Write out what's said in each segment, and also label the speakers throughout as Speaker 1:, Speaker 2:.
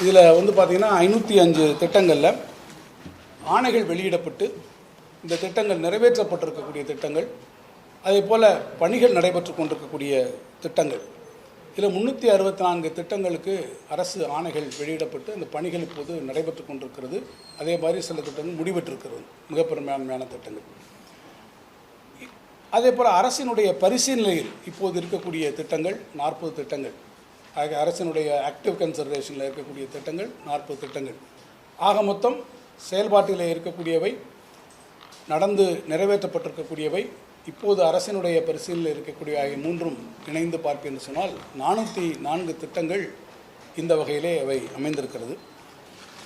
Speaker 1: இதில் வந்து பார்த்திங்கன்னா 505 திட்டங்களில் ஆணைகள் வெளியிடப்பட்டு இந்த திட்டங்கள் நிறைவேற்றப்பட்டிருக்கக்கூடிய திட்டங்கள், அதே போல் பணிகள் நடைபெற்று கொண்டிருக்கக்கூடிய திட்டங்கள், இதில் 364 திட்டங்களுக்கு அரசு ஆணைகள் வெளியிடப்பட்டு அந்த பணிகள் இப்போது நடைபெற்று கொண்டிருக்கிறது. அதே மாதிரி சில திட்டங்கள் முடிவெற்றிருக்கிறது, மிக பெரும்பான்மையான திட்டங்கள். அதே போல் அரசினுடைய பரிசீலனையில் இப்போது இருக்கக்கூடிய திட்டங்கள் 40 திட்டங்கள். ஆக அரசினுடைய ஆக்டிவ் கன்சர்வேஷனில் இருக்கக்கூடிய திட்டங்கள் 40 திட்டங்கள். ஆக மொத்தம் செயல்பாட்டில் இருக்கக்கூடியவை, நடந்து நிறைவேற்றப்பட்டிருக்கக்கூடியவை, இப்போது அரசினுடைய பரிசீலனையில் இருக்கக்கூடிய ஆகிய மூன்றும் இணைந்து பார்ப்பேன் சொன்னால் 404 திட்டங்கள் இந்த வகையிலே அவை அமைந்திருக்கிறது.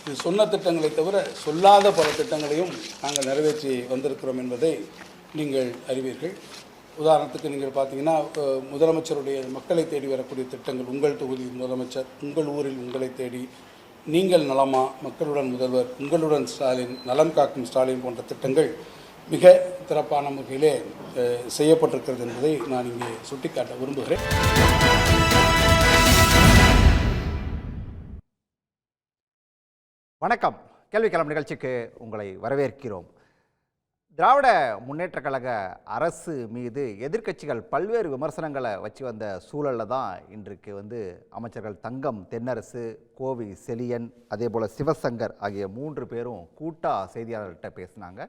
Speaker 1: இது சொன்ன திட்டங்களை தவிர சொல்லாத பல திட்டங்களையும் நாங்கள் நிறைவேற்றி வந்திருக்கிறோம் என்பதை நீங்கள் அறிவீர்கள். உதாரணத்துக்கு நீங்கள் பார்த்தீங்கன்னா, முதலமைச்சருடைய மக்களை தேடி வரக்கூடிய திட்டங்கள், உங்கள் தொகுதி முதலமைச்சர், உங்கள் ஊரில் உங்களை தேடி, நீங்கள் நலமா, மக்களுடன் முதல்வர், உங்களுடன் ஸ்டாலின், நலம் காக்கும் ஸ்டாலின் போன்ற திட்டங்கள் மிக சிறப்பான வகையிலே செய்யப்பட்டிருக்கிறது என்பதை நான் இங்கே சுட்டிக்காட்ட விரும்புகிறேன்.
Speaker 2: வணக்கம். கேள்விக்களம் நிகழ்ச்சிக்கு உங்களை வரவேற்கிறோம். திராவிட முன்னேற்றக் கழக அரசு மீது எதிர்க்கட்சிகள் பல்வேறு விமர்சனங்களை வச்சு வந்த சூழலில் தான் இன்றைக்கு அமைச்சர்கள் தங்கம் தென்னரசு, கோவி செலியன், அதே போல் சிவசங்கர் ஆகிய 3 பேரும் கூட்டாக செய்தியாளர்கிட்ட பேசினாங்க.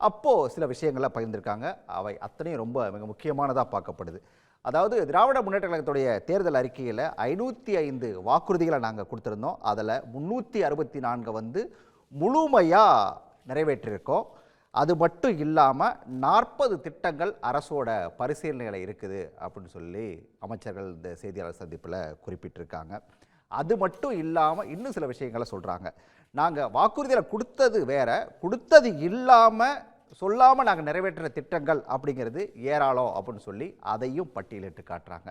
Speaker 2: அப்போது சில விஷயங்களை பகிர்ந்திருக்காங்க. அவை அத்தனையும் ரொம்ப மிக முக்கியமானதாக பார்க்கப்படுது. அதாவது, திராவிட முன்னேற்ற கழகத்துடைய தேர்தல் அறிக்கையில் 505 வாக்குறுதிகளை நாங்கள் கொடுத்துருந்தோம். அதில் 364 முழுமையாக நிறைவேற்றியிருக்கோம். அது மட்டும் இல்லாமல் 40 திட்டங்கள் அரசோட பரிசீலனையில் இருக்குது அப்படின்னு சொல்லி அமைச்சர்கள் இந்த செய்தியாளர் சந்திப்பில் குறிப்பிட்டிருக்காங்க. அது மட்டும் இல்லாமல் இன்னும் சில விஷயங்களை சொல்கிறாங்க. நாங்கள் வாக்குறுதியில் கொடுத்தது வேற, கொடுத்தது இல்லாமல் சொல்லாமல் நாங்கள் நிறைவேற்றின திட்டங்கள் அப்படிங்கிறது ஏராளம் அப்படின்னு சொல்லி அதையும் பட்டியலிட்டு காட்டுறாங்க.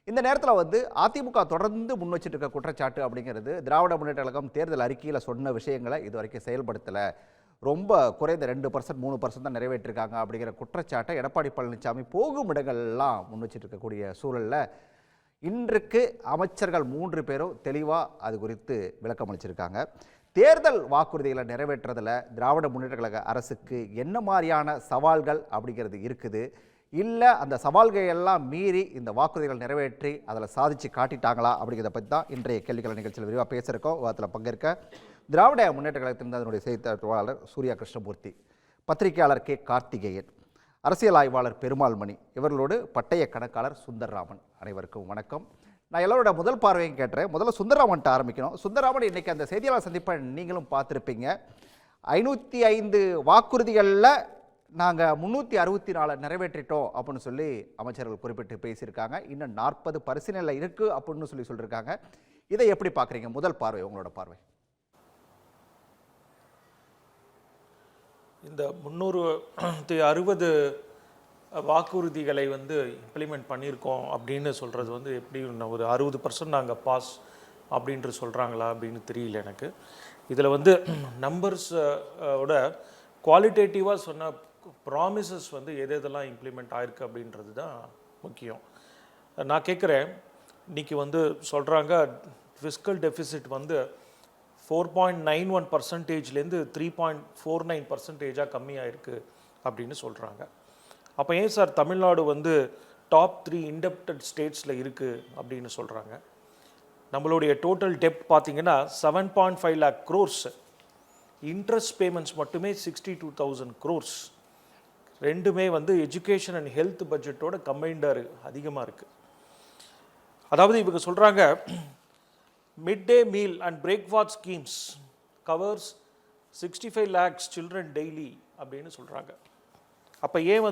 Speaker 2: இந்த நேரத்தில் அதிமுக தொடர்ந்து முன் வச்சுட்டு இருக்க குற்றச்சாட்டு அப்படிங்கிறது, திராவிட முன்னேற்ற கழகம் தேர்தல் அறிக்கையில் சொன்ன விஷயங்களை இது வரைக்கும் செயல்படுத்தலை, ரொம்ப குறைந்த 2%, 3% தான் நிறைவேற்றிருக்காங்க அப்படிங்கிற குற்றச்சாட்டை எடப்பாடி பழனிசாமி போகும் இடங்கள்லாம் முன் வச்சுட்டு இருக்கக்கூடிய சூழலில் இன்றைக்கு அமைச்சர்கள் 3 பேரும் தெளிவாக அது குறித்து விளக்கம் அளிச்சிருக்காங்க. தேர்தல் வாக்குறுதிகளை நிறைவேற்றுறதில் திராவிட முன்னேற்ற கழக அரசுக்கு என்ன மாதிரியான சவால்கள் அப்படிங்கிறது இருக்குது, இல்லை அந்த சவால்கள் எல்லாம் மீறி இந்த வாக்குறுதிகள் நிறைவேற்றி அதில் சாதித்து காட்டிட்டாங்களா அப்படிங்கிறத பற்றி தான் இன்றைய கேள்விகள் நிகழ்ச்சியில் விரிவாக பேசியிருக்கோம். அதில் பங்கேற்க திராவிட முன்னேற்ற கழகத்திலிருந்து அதனுடைய செய்தியாளர் சூர்யா கிருஷ்ணமூர்த்தி, பத்திரிகையாளர் கே கார்த்திகேயன், அரசியல் ஆய்வாளர் பெருமாள் மணி, இவர்களோடு பட்டய கணக்காளர் சுந்தர்ராமன். அனைவருக்கும் வணக்கம். நான் எல்லாரோட முதல் பார்வையும் கேட்டுறேன். முதல்ல சுந்தர்ராமன்ட்ட ஆரம்பிக்கணும். சுந்தர்ராமன், இன்றைக்கி அந்த செய்தியாளர் சந்திப்பை நீங்களும் பார்த்துருப்பீங்க. 505 வாக்குறுதிகளில் நாங்கள் 364 நிறைவேற்றிட்டோம் அப்படின்னு சொல்லி அமைச்சர்கள் குறிப்பிட்டு பேசியிருக்காங்க. இன்னும் 40 பரிசீலனையில் இருக்குது அப்படின்னு சொல்லியிருக்காங்க. இதை எப்படி பார்க்குறீங்க? முதல் பார்வை, உங்களோட பார்வை.
Speaker 3: இந்த 360 வாக்குறுதிகளை இம்ப்ளிமெண்ட் பண்ணியிருக்கோம் அப்படின்னு சொல்கிறது எப்படி ஒரு 60% நாங்கள் பாஸ் அப்படின்ட்டு சொல்கிறாங்களா அப்படின்னு தெரியல எனக்கு. இதில் நம்பர்ஸோட குவாலிட்டேட்டிவாக சொன்ன ப்ராமிசஸ் எதெல்லாம் இம்ப்ளிமெண்ட் ஆயிருக்கு அப்படின்றது தான் முக்கியம். நான் கேட்குறேன், இன்றைக்கி சொல்கிறாங்க ஃபிஸ்கல் டெஃபிசிட் 4.91%லேருந்து 3.49%ஆக கம்மியாயிருக்கு அப்படின்னு சொல்கிறாங்க. அப்போ ஏன் சார் தமிழ்நாடு டாப் 3 இன்டெப்டட் ஸ்டேட்ஸில் இருக்குது அப்படின்னு சொல்கிறாங்க? நம்மளுடைய டோட்டல் டெப்ட் பார்த்திங்கன்னா 7.5 lakh crores, இன்ட்ரெஸ்ட் பேமெண்ட்ஸ் மட்டுமே 62,000 crores. ரெண்டுமே எஜுகேஷன் அண்ட் ஹெல்த் பட்ஜெட்டோட கம்பைண்டாக அதிகமாக இருக்குது. அதாவது இவங்க சொல்கிறாங்க, mid day meal and breakfast schemes covers 65 lakhs children daily அப்படின்னு சொல்கிறாங்க. அப்போ ஏன்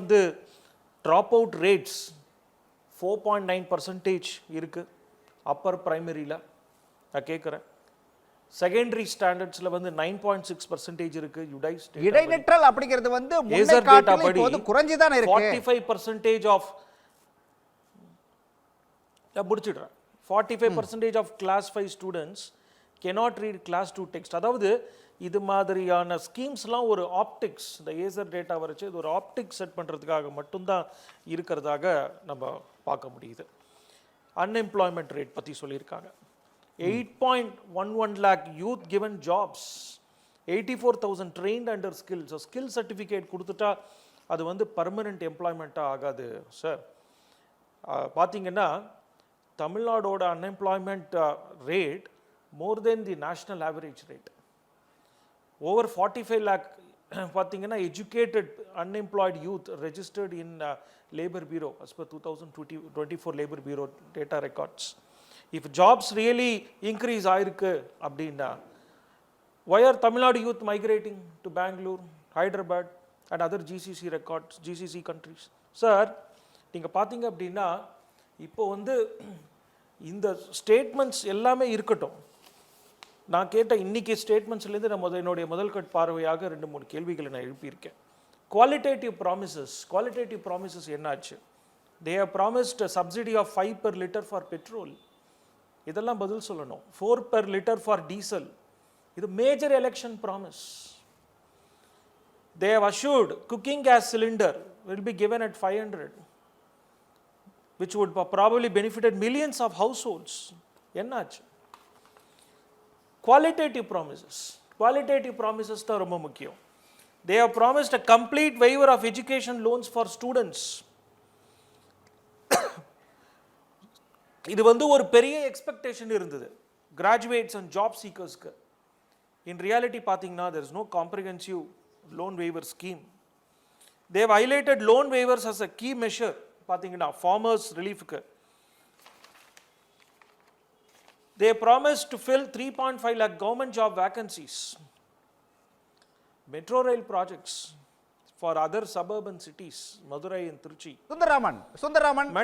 Speaker 3: ட்ராப் அவுட் ரேட்ஸ் 4.9% இருக்குது அப்பர் ப்ரைமரியில்? நான் கேட்குறேன். செகண்டரி ஸ்டாண்டர்ட்ஸில் 9.6% இருக்குது.
Speaker 2: இடைநிற்றல் அப்படிங்கிறது குறைஞ்சுதானே இருக்கு.
Speaker 3: 45% ஆஃப் முடிச்சிடுறேன். 45% of class 5 students cannot read class 2 text. அதாவது இது மாதிரியான ஸ்கீம்ஸ்லாம் ஒரு ஆப்டிக்ஸ், இந்த ஏசர் டேட்டா வரைச்சு இது ஒரு ஆப்டிக்ஸ் செட் பண்ணுறதுக்காக மட்டும்தான் இருக்கிறதாக நம்ம பார்க்க முடியுது. அன்எம்ப்ளாய்மெண்ட் ரேட் பற்றி சொல்லியிருக்காங்க. 8.11 lakh youth given jobs, 84,000 trained under skills. So skill certificate கொடுத்துட்டா அது வந்து பர்மனெண்ட் எம்ப்ளாய்மெண்ட்டாக ஆகாது சார். பார்த்தீங்கன்னா தமிழ்நாடோட unemployment rate more than the national average rate. Over 45 lakh பார்த்தீங்கன்னா educated unemployed youth registered in labour bureau as per 2024 labour bureau data records. If jobs really increase ஆயிருக்கு அப்படின்னா why are Tamil Nadu youth migrating to Bangalore, Hyderabad and other GCC countries? Sir நீங்கள் பார்த்தீங்க அப்படின்னா இப்போ வந்து இந்த statements எல்லாமே இருக்கட்டும், நான் கேட்ட இன்னைக்கு ஸ்டேட்மெண்ட்ஸ்லேருந்து நான் என்னுடைய முதல் கட் பார்வையாக 2-3 கேள்விகளை நான் எழுப்பியிருக்கேன். குவாலிட்டேட்டிவ் ப்ராமிசஸ் என்னாச்சு? They have promised subsidy of 5 per liter for petrol, இதெல்லாம் பதில் சொல்லணும். 4 per liter ஃபார் டீசல், இது major election promise. They have assured cooking gas cylinder will be given at 500, which would probably benefited millions of households. என்னாச்சு? Qualitative promises தான் ரொம்ப முக்கியம். They have promised a complete waiver of education loans for students. இது வந்து ஒரு பெரிய expectation இருந்தது graduates and job seekersக்கு. In reality பார்த்தீங்கன்னா there is no comprehensive loan waiver scheme. They have highlighted loan waivers as a key measure பார்த்தீங்கன்னா farmers reliefக்கு. They promised to fill 3.5 lakh government job vacancies. Metro rail projects for other suburban cities, Madurai and Trichy.
Speaker 2: Sundararaman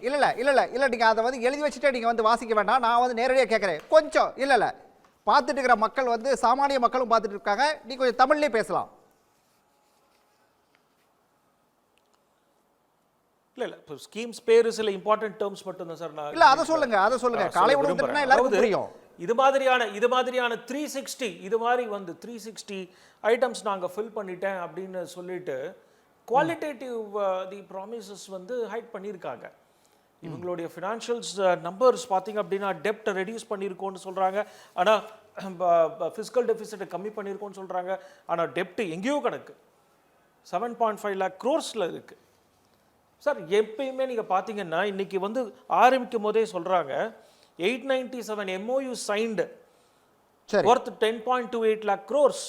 Speaker 2: இல்ல நீங்க அதை வந்து எழுதி வச்சுட்டு நீங்க வந்து வாசிக்க வேண்டாம். நான் வந்து நேரடியாக கேட்குறேன். கொஞ்சம் இல்ல பார்த்துட்டு இருக்கிற மக்கள் வந்து சாமானிய மக்களும் பார்த்துட்டு இருக்காங்க. நீ கொஞ்சம் தமிழ்லேயே பேசலாம்.
Speaker 3: இல்ல இப்போ ஸ்கீம்ஸ் பேரு சில இம்பார்ட்டன்ட் டேர்ம்ஸ் மட்டும் தான் சார். நான்
Speaker 2: இல்ல அதை சொல்லுங்க. காலை உணவு திட்டம்னா எல்லாருக்கும் புரியும்.
Speaker 3: இது மாதிரியான 360 இது மாதிரி வந்து 360 ஐட்டம்ஸ் நாங்க ஃபில் பண்ணிட்டேன் அப்படின்னு சொல்லிட்டு குவாலிட்டேட்டிவ் தி ப்ராமிசஸ் வந்து ஹைட் பண்ணியிருக்காங்க. இவங்களுடைய ஃபினான்ஷியல்ஸ் நம்பர்ஸ் பார்த்தீங்க அப்படின்னா டெப்ட் ரெடியூஸ் பண்ணியிருக்கோன்னு சொல்றாங்க, ஆனால் ஃபிஸ்கல் டெபிசிட்டை கம்மி பண்ணியிருக்கோன்னு சொல்றாங்க, ஆனால் டெப்ட் எங்கேயோ கிடக்கு 7.5 lakh crores இருக்கு. சார் எப்பயுமே நீங்கள் பார்த்தீங்கன்னா இன்னைக்கு வந்து ஆரம்பிக்கும் போதே சொல்கிறாங்க 897 MOU signed worth 10.28 lakh crores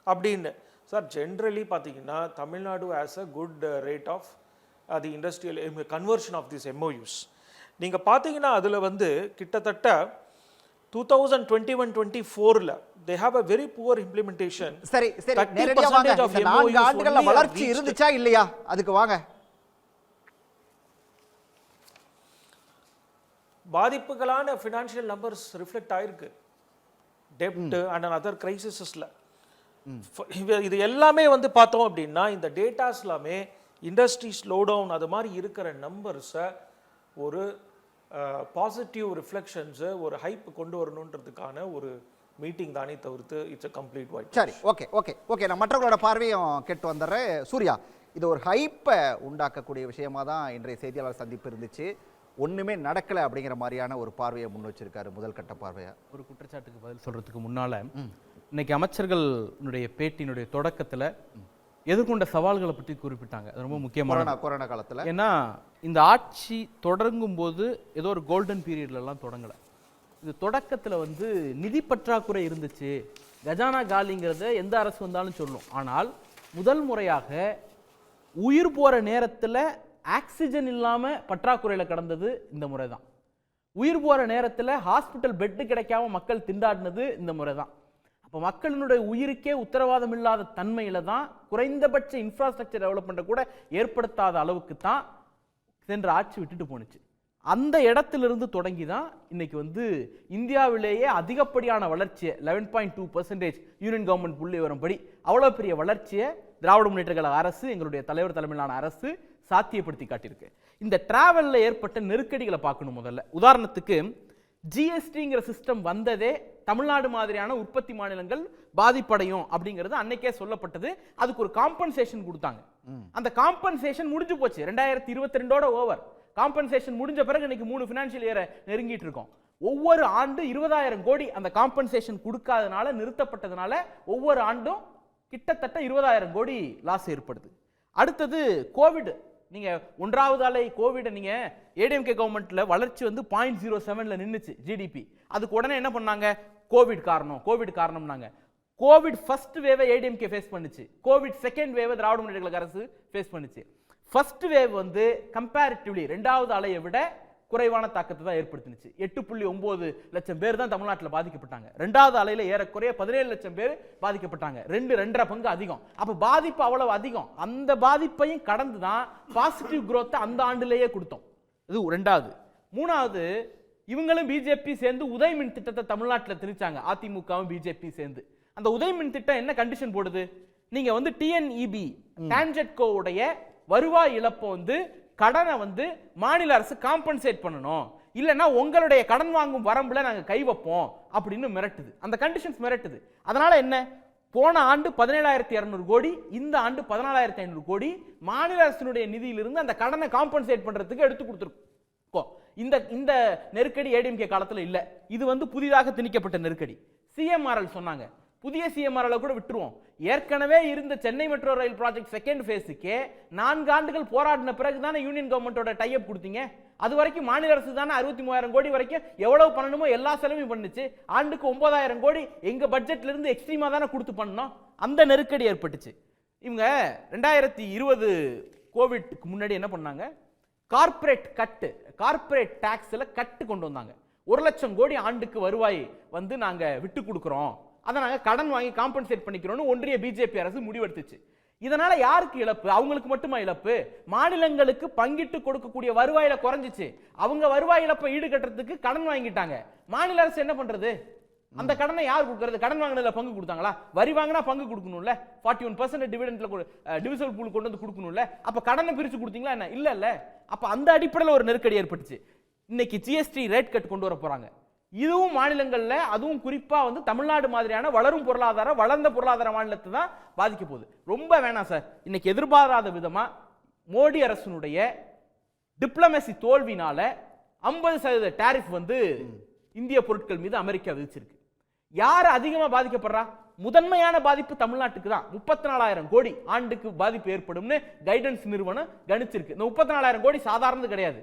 Speaker 3: அப்படின்னு. சார் ஜென்ரலி பார்த்தீங்கன்னா Tamil Nadu has a good rate of the industrial conversion of this MOUs. நீங்கள் பார்த்தீங்கன்னா அதில் வந்து கிட்டத்தட்ட 2021-24 they have a very poor implementation.
Speaker 2: சரி நேரடியாக வாங்க. இந்த 4 ஆண்டுகள்ல வளர்ச்சி இருந்துச்சா இல்லையா அதுக்கு வாங்க.
Speaker 3: பாதிப்புகளான ஃபினான்ஷியல் நம்பர்ஸ் ரிஃப்ளெக்ட் ஆயிருக்கு டெப்ட் அண்ட் அதர் கிரைசிஸஸ்ல. இது எல்லாமே வந்து பார்த்தோம் அப்படின்னா இந்த டேட்டாஸ் எல்லாமே இண்டஸ்ட்ரி ஸ்லோ டவுன் அது மாதிரி இருக்கிற நம்பர்ஸை ஒரு பாசிட்டிவ் ரிஃப்ளெக்ஷன்ஸு ஒரு ஹைப் கொண்டு வரணுன்றதுக்கான ஒரு மீட்டிங் தானே தவிர்த்து இட்ஸ் அ கம்ப்ளீட் ஒயிட்.
Speaker 2: சரி ஓகே நான் மற்றவங்களோட பார்வையும் கேட்டு வந்துடுறேன். சூர்யா, இது ஒரு ஹைப்பை உண்டாக்கக்கூடிய விஷயமா தான் இன்றைய செய்தியாளர் சந்திப்பு இருந்துச்சு. ஒன்றுமே நடக்கலை அப்படிங்கிற மாதிரியான ஒரு பார்வையை முன் வச்சிருக்காரு முதல் கட்ட பார்வையா.
Speaker 4: ஒரு குற்றச்சாட்டுக்கு பதில் சொல்கிறதுக்கு முன்னால் இன்னைக்கு அமைச்சர்களுடைய பேட்டியினுடைய தொடக்கத்தில் எதிர்கொண்ட சவால்களை பற்றி குறிப்பிட்டாங்க. அது ரொம்ப முக்கியமான
Speaker 2: கொரோனா காலத்தில்.
Speaker 4: ஏன்னா இந்த ஆட்சி தொடங்கும் போது ஏதோ ஒரு கோல்டன் பீரியட்லலாம் தொடங்கலை. இது தொடக்கத்தில் வந்து நிதி பற்றாக்குறை இருந்துச்சு, கஜானா காலிங்கிறத எந்த அரசு வந்தாலும் சொல்லும். ஆனால் முதல் முறையாக உயிர் போகிற நேரத்தில் ஆக்சிஜன் இல்லாமல் பற்றாக்குறையில் கடந்தது இந்த முறை தான். உயிர் போகிற நேரத்தில் ஹாஸ்பிட்டல் பெட்டு கிடைக்காம மக்கள் திண்டாடினது இந்த முறை தான். அப்போ மக்களினுடைய உயிருக்கே உத்தரவாதம் இல்லாத தன்மையில் தான் குறைந்தபட்ச இன்ஃப்ராஸ்ட்ரக்சர் டெவலப்மெண்ட்டை கூட ஏற்படுத்தாத அளவுக்கு தான் சென்ற ஆட்சி விட்டுட்டு போணுச்சு. அந்த இடத்திலிருந்து தொடங்கி தான் இன்னைக்கு வந்து இந்தியாவிலேயே அதிகப்படியான வளர்ச்சியை 11.2% யூனியன் கவர்மெண்ட் புள்ளி வரும்படி அவ்வளோ பெரிய வளர்ச்சியை திராவிட முன்னேற்ற கழக அரசு, எங்களுடைய தலைவர் தலைமையிலான அரசு சாத்தியப்படுத்தி காட்டியிருக்கு. இந்த டிராவலில் ஏற்பட்ட நெருக்கடிகளை பார்க்கணும். முதல்ல உதாரணத்துக்கு ஜிஎஸ்டிங்கிற சிஸ்டம் வந்ததே தமிழ்நாடு மாதிரியான உற்பத்தி மாநிலங்கள் பாதிப்படையும் அப்படிங்கிறது அன்னைக்கே சொல்லப்பட்டது. அதுக்கு ஒரு காம்பன்சேஷன் கொடுத்தாங்க. அந்த காம்பன்சேஷன் முடிஞ்சு போச்சு. 2022 ஓவர். காம்பன்சேஷன் முடிஞ்ச பிறகு இன்னைக்கு 3 ஃபினான்ஷியல் இயரை நெருங்கிட்டு இருக்கோம். ஒவ்வொரு ஆண்டு 20,000 கோடி அந்த காம்பன்சேஷன் கொடுக்காதனால நிறுத்தப்பட்டதுனால ஒவ்வொரு ஆண்டும் கிட்டத்தட்ட 20,000 கோடி லாஸ் ஏற்படுது. அடுத்தது கோவிட். நீங்க ஒன்றாவது அலை கோவிட் நீங்க ஏடிஎம்கே கவர்மெண்ட்ல வளர்ச்சி வந்து 0.07ல நின்னுச்சு ஜிடிபி. அதுக்கு உடனே என்ன பண்ணாங்க, கோவிட் காரணம்னாங்க. Covid first wave ADMK face பண்ணுச்சு, covid second wave Dravida Munnetra Kazhaga அரசு ஃபேஸ் பண்ணுச்சு. ஃபர்ஸ்ட் வேவ் வந்து கம்பேரிட்டிவ்லி ரெண்டாவது அலையை விட குறைவான தாக்கத்தை தான் ஏற்படுத்தினுச்சு. 8.9 லட்சம் பேர் தான் தமிழ்நாட்டில் பாதிக்கப்பட்டாங்க. ரெண்டாவது அலையில ஏறக்குறைய 17 லட்சம் பேர் பாதிக்கப்பட்டாங்க. 2.5 பங்கு அதிகம். அப்ப பாதிப்பு அவ்வளவு அதிகம். அந்த பாதிப்பையும் கடந்து தான் பாசிட்டிவ் growth அந்த ஆண்டிலேயே கொடுத்தோம். இது ரெண்டாவது. மூணாவது, இவங்களும் பிஜேபி சேர்ந்து உதய் மின் திட்டத்தை தமிழ்நாட்டில் திணிச்சாங்க. அதிமுகவும் பிஜேபி சேர்ந்து அந்த உதய் மின் திட்டம் என்ன கண்டிஷன் போடுது, நீங்க வந்து டிஎன்இபி டான்ஜெட்கோ உடைய வருவாய் இழப்பை வந்து கடனை வந்து மாநில அரசு காம்பன்சேட் பண்ணணும், இல்லைன்னா உங்களுடைய கடன் வாங்கும் வரம்புல நாங்க கை வைப்போம் அப்படின்னு மிரட்டுது. அந்த கண்டிஷன்ஸ் மிரட்டுது. அதனால என்ன, போன ஆண்டு 17,200 கோடி, இந்த ஆண்டு 14,500 கோடி மாநில அரசினுடைய நிதியிலிருந்து அந்த கடனை காம்பன்சேட் பண்றதுக்கு எடுத்து கொடுத்துருக்கோம். இந்த நெருக்கடி ஏடிஎம்கே காலத்துல இல்ல. இது வந்து புதிதாக திணிக்கப்பட்ட நெருக்கடி. சிஎம்ஆர்எல் சொன்னாங்க, புதிய சிஎம்ஆர்எல் கூட விட்டுருவோம். ஏற்கனவே இருந்த Chennai metro rail project second ஃபேஸுக்கே 4 ஆண்டுகள் போராடின பிறகு தானே யூனியன் கவர்மெண்டோட டைப் கொடுத்தீங்க. அது வரைக்கும் மாநில அரசு தானே 63,000 கோடி வரைக்கும் எவ்வளவு பண்ணணுமோ எல்லா செலவும் பண்ணுச்சு. ஆண்டுக்கு 9,000 கோடி எங்க பட்ஜெட்ல இருந்து எக்ஸ்ட்ரீமா தானே கொடுத்து பண்ணோம். அந்த நெருக்கடி ஏற்பட்டுச்சு. இவங்க 2020 கோவிட்க்கு முன்னாடி என்ன பண்ணாங்க, கார்ப்பரேட் டாக்ஸ்ல கட்டு கொண்டு வந்தாங்க. 1 லட்சம் கோடி ஆண்டுக்கு வருவாய் வந்து நாங்க விட்டு கொடுக்கிறோம், அதை நாங்க கடன் வாங்கி காம்பன்சேட் பண்ணிக்கிறோம்னு ஒன்றிய பிஜேபி அரசு முடிவெடுத்துச்சு. இதனால யாருக்கு இழப்பு, அவங்களுக்கு மட்டுமா இழப்பு, மாநிலங்களுக்கு பங்கிட்டு கொடுக்கக்கூடிய வருவாயில குறைஞ்சிச்சு. அவங்க வருவாய் இழப்பை ஈடுகட்டுறதுக்கு கடன் வாங்கிட்டாங்க. மாநில அரசு என்ன பண்றது, அந்த கடனை யார் கொடுக்கறது, கடன் வாங்கினதுல பங்கு கொடுத்தாங்களா, வரி வாங்கினா பங்கு கொடுக்கணும்ல, 41% டிவிடெண்ட்ல டிவிசல் பூல் கொண்டு வந்து கொடுக்கணும்ல, அப்ப கடனை பிரிச்சு கொடுத்தீங்களா என்ன, இல்ல. அப்ப அந்த அடிப்படையில் ஒரு நெருக்கடி ஏற்பட்டுச்சு. இன்னைக்கு ஜிஎஸ்டி ரேட் கட் கொண்டு வர போறாங்க. இதுவும் மாநிலங்கள்ல, அதுவும் குறிப்பா வந்து தமிழ்நாடு மாதிரியான வளர்ந்த பொருளாதார மாநிலத்தை தான் பாதிக்க போகுது. ரொம்ப வேணாம் சார். இன்னைக்கு எதிர்பாராத விதமா மோடி அரசினுடைய டிப்ளமசி தோல்வினால 50% டாரிஃப் வந்து இந்திய பொருட்கள் மீது அமெரிக்கா விதிச்சிருக்கு. யார் அதிகமா பாதிக்கப்படுறா, முதன்மையான பாதிப்பு தமிழ்நாட்டுக்கு தான். 34,000 கோடி ஆண்டுக்கு பாதிப்பு ஏற்படும்னு கைடன்ஸ் நிறுவனம் கணிச்சிருக்கு. இந்த 34,000 கோடி சாதாரணது கிடையாது.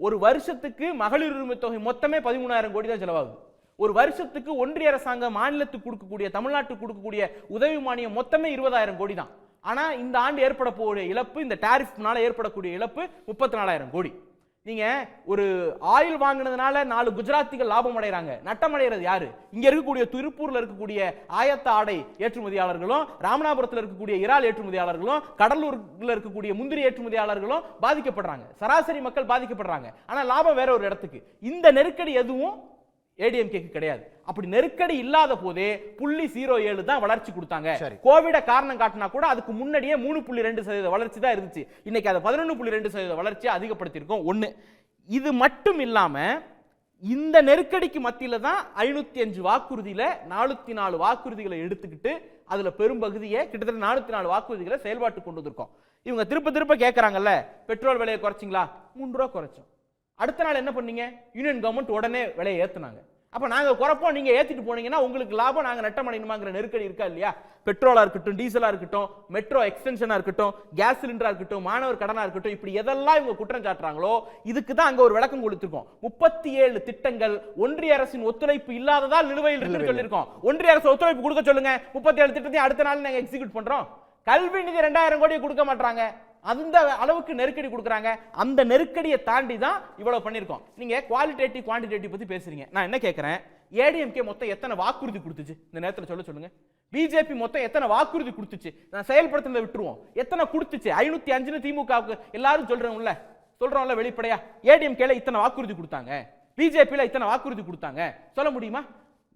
Speaker 4: ஒரு வருஷத்துக்கு மகளிர் உரிமை தொகை மொத்தமே 13,000 கோடி தான் செலவாகுது. ஒரு வருஷத்துக்கு ஒன்றிய அரசாங்கம் மாநிலத்துக்கு கொடுக்கக்கூடிய, தமிழ்நாட்டுக்கு கொடுக்கக்கூடிய உதவி மானியம் மொத்தமே 20,000 கோடி தான். ஆனா இந்த ஆண்டு ஏற்பட போகிற இழப்பு, இந்த டாரிஃப்னால ஏற்படக்கூடிய இழப்பு 34,000 கோடி. நீங்க ஒரு ஆயில் வாங்கினதுனால 4 குஜராத்திகள் லாபம் அடைறாங்க, நட்டம் அடைகிறது யாரு, இங்க இருக்கக்கூடிய திருப்பூர்ல இருக்கக்கூடிய ஆயத்த ஆடை ஏற்றுமதியாளர்களும், ராமநாதபுரத்தில் இருக்கக்கூடிய இறால் ஏற்றுமதியாளர்களும், கடலூர்ல இருக்கக்கூடிய முந்திரி ஏற்றுமதியாளர்களும் பாதிக்கப்படுறாங்க. சராசரி மக்கள் பாதிக்கப்படுறாங்க. ஆனா லாபம் வேற ஒரு இடத்துக்கு. இந்த நெருக்கடி எதுவும் ஏடிஎம்கேக்கு கிடையாது. அப்படி நெருக்கடி இல்லாத போதே 0.07 தான் வளர்ச்சி கொடுத்தாங்க. கோவிட காரணம் காட்டினா கூட அதுக்கு முன்னாடியே 3.2% வளர்ச்சி தான் இருந்துச்சு. இன்னைக்கு அதை 11.2% வளர்ச்சி அதிகப்படுத்தியிருக்கோம். ஒண்ணு. இது மட்டும் இல்லாம இந்த நெருக்கடிக்கு மத்தியில தான் 505 வாக்குறுதியில 404 வாக்குறுதிகளை எடுத்துக்கிட்டு அதுல பெரும்பகுதியை கிட்டத்தட்ட 404 வாக்குறுதிகளை செயல்பாட்டு கொண்டு வந்திருக்கோம். இவங்க திருப்ப கேட்கறாங்கல்ல, பெட்ரோல் விலையை குறைச்சிங்களா, 3 ரூபா குறைச்சோம். அடுத்த நாள் என்ன பண்ணீங்க, யூனியன் கவர்மெண்ட் உடனே விலையை ஏத்துனாங்க. அப்ப நாங்க குறைப்போம், நீங்க ஏத்திட்டு போனீங்கன்னா உங்களுக்கு லாபம், நாங்க நட்டம் அடையணுமாங்கிற நெருக்கடி இருக்கா இல்லையா? பெட்ரோலா இருக்கட்டும், டீசலா இருக்கட்டும், மெட்ரோ எக்ஸ்டென்ஷனா இருக்கட்டும், கேஸ் சிலிண்டரா இருக்கட்டும், மாணவர் கடனா இருக்கட்டும், இப்படி எதெல்லாம் இவங்க குற்றம் சாட்டுறாங்களோ இதுக்கு தான் அங்க ஒரு விளக்கம் கொடுத்திருக்கோம். 37 திட்டங்கள் ஒன்றிய அரசின் ஒத்துழைப்பு இல்லாததால் நிலுவையில் இருக்குன்னு சொல்லியிருக்கோம். ஒன்றிய அரசு ஒத்துழைப்பு கொடுக்க சொல்லுங்க, 37 திட்டத்தையும் அடுத்த நாள் நாங்க எக்ஸிக்யூட் பண்றோம். கல்வி நிதி 2,000 கோடி கொடுக்க மாட்டாங்க, அந்த அளவுக்கு நெருக்கடி கொடுக்குறாங்க. அந்த நெருக்கடியை தாண்டி தான் இவ்வளவு பண்ணிருக்கோம். நீங்க குவாலிட்டேட்டிவ் குவான்டிடேட்டிவ் பத்தி பேசுறீங்க. நான் என்ன கேட்கிறேன், ஏடிஎம்கே மொத்தம் எத்தனை வாக்குறுதி கொடுத்துச்சு இந்த நேரத்தில் சொல்லுங்க. பிஜேபி மொத்தம் எத்தனை வாக்குறுதி கொடுத்துச்சு, நான் செயல்படுத்துறதை விட்டுருவோம், எத்தனை கொடுத்துச்சு? 505 திமுகவுக்கு எல்லாரும் சொல்றோம்ல வெளிப்படையா. ஏடிஎம்கேல இத்தனை வாக்குறுதி கொடுத்தாங்க, பிஜேபியில இத்தனை வாக்குறுதி கொடுத்தாங்க, சொல்ல முடியுமா?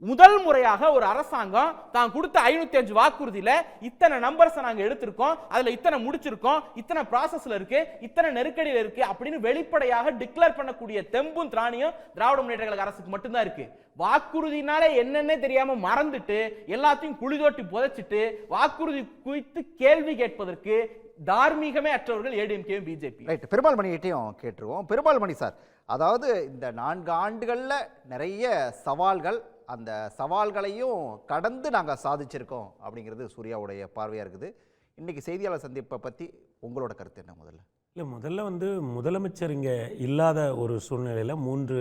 Speaker 4: முதல் முறையாக ஒரு அரசாங்கம் தான் கொடுத்த 505 வாக்குறுதியில இத்தனை நம்பர்ஸ் நாங்க எடுத்திருக்கோம், அதுல இத்தனை முடிச்சிருக்கோம், இத்தனை ப்ராசஸ்ல இருக்கு, இத்தனை நெருக்கடியில் இருக்கு அப்படின்னு வெளிப்படையாக டிக்ளேர் பண்ணக்கூடிய தெம்பும் திராணியும் திராவிட முன்னேற்ற கழக அரசுக்கு மட்டும்தான் இருக்கு. வாக்குறுதினாலே என்னன்னே தெரியாம மறந்துட்டு எல்லாத்தையும் குளிதோட்டி புதைச்சிட்டு வாக்குறுதி குறித்து கேள்வி கேட்பதற்கு தார்மீகமே அற்றவர்கள் ஏடிஎம்கே பிஜேபி.
Speaker 2: ரைட், பெருமாள் மணிகிட்டையும் கேட்டுருவோம். பெருமாள் மணி சார், அதாவது இந்த 4 ஆண்டுகளில் நிறைய சவால்கள், அந்த சவால்களையும் கடந்து நாங்கள் சாதிச்சிருக்கோம் அப்படிங்கிறது சூர்யாவுடைய பார்வையாக இருக்குது. இன்றைக்கி செய்தியாளர் சந்திப்பை பற்றி உங்களோட கருத்து என்ன?
Speaker 5: முதல்ல முதலமைச்சர் இங்கே இல்லாத ஒரு சூழ்நிலையில் 3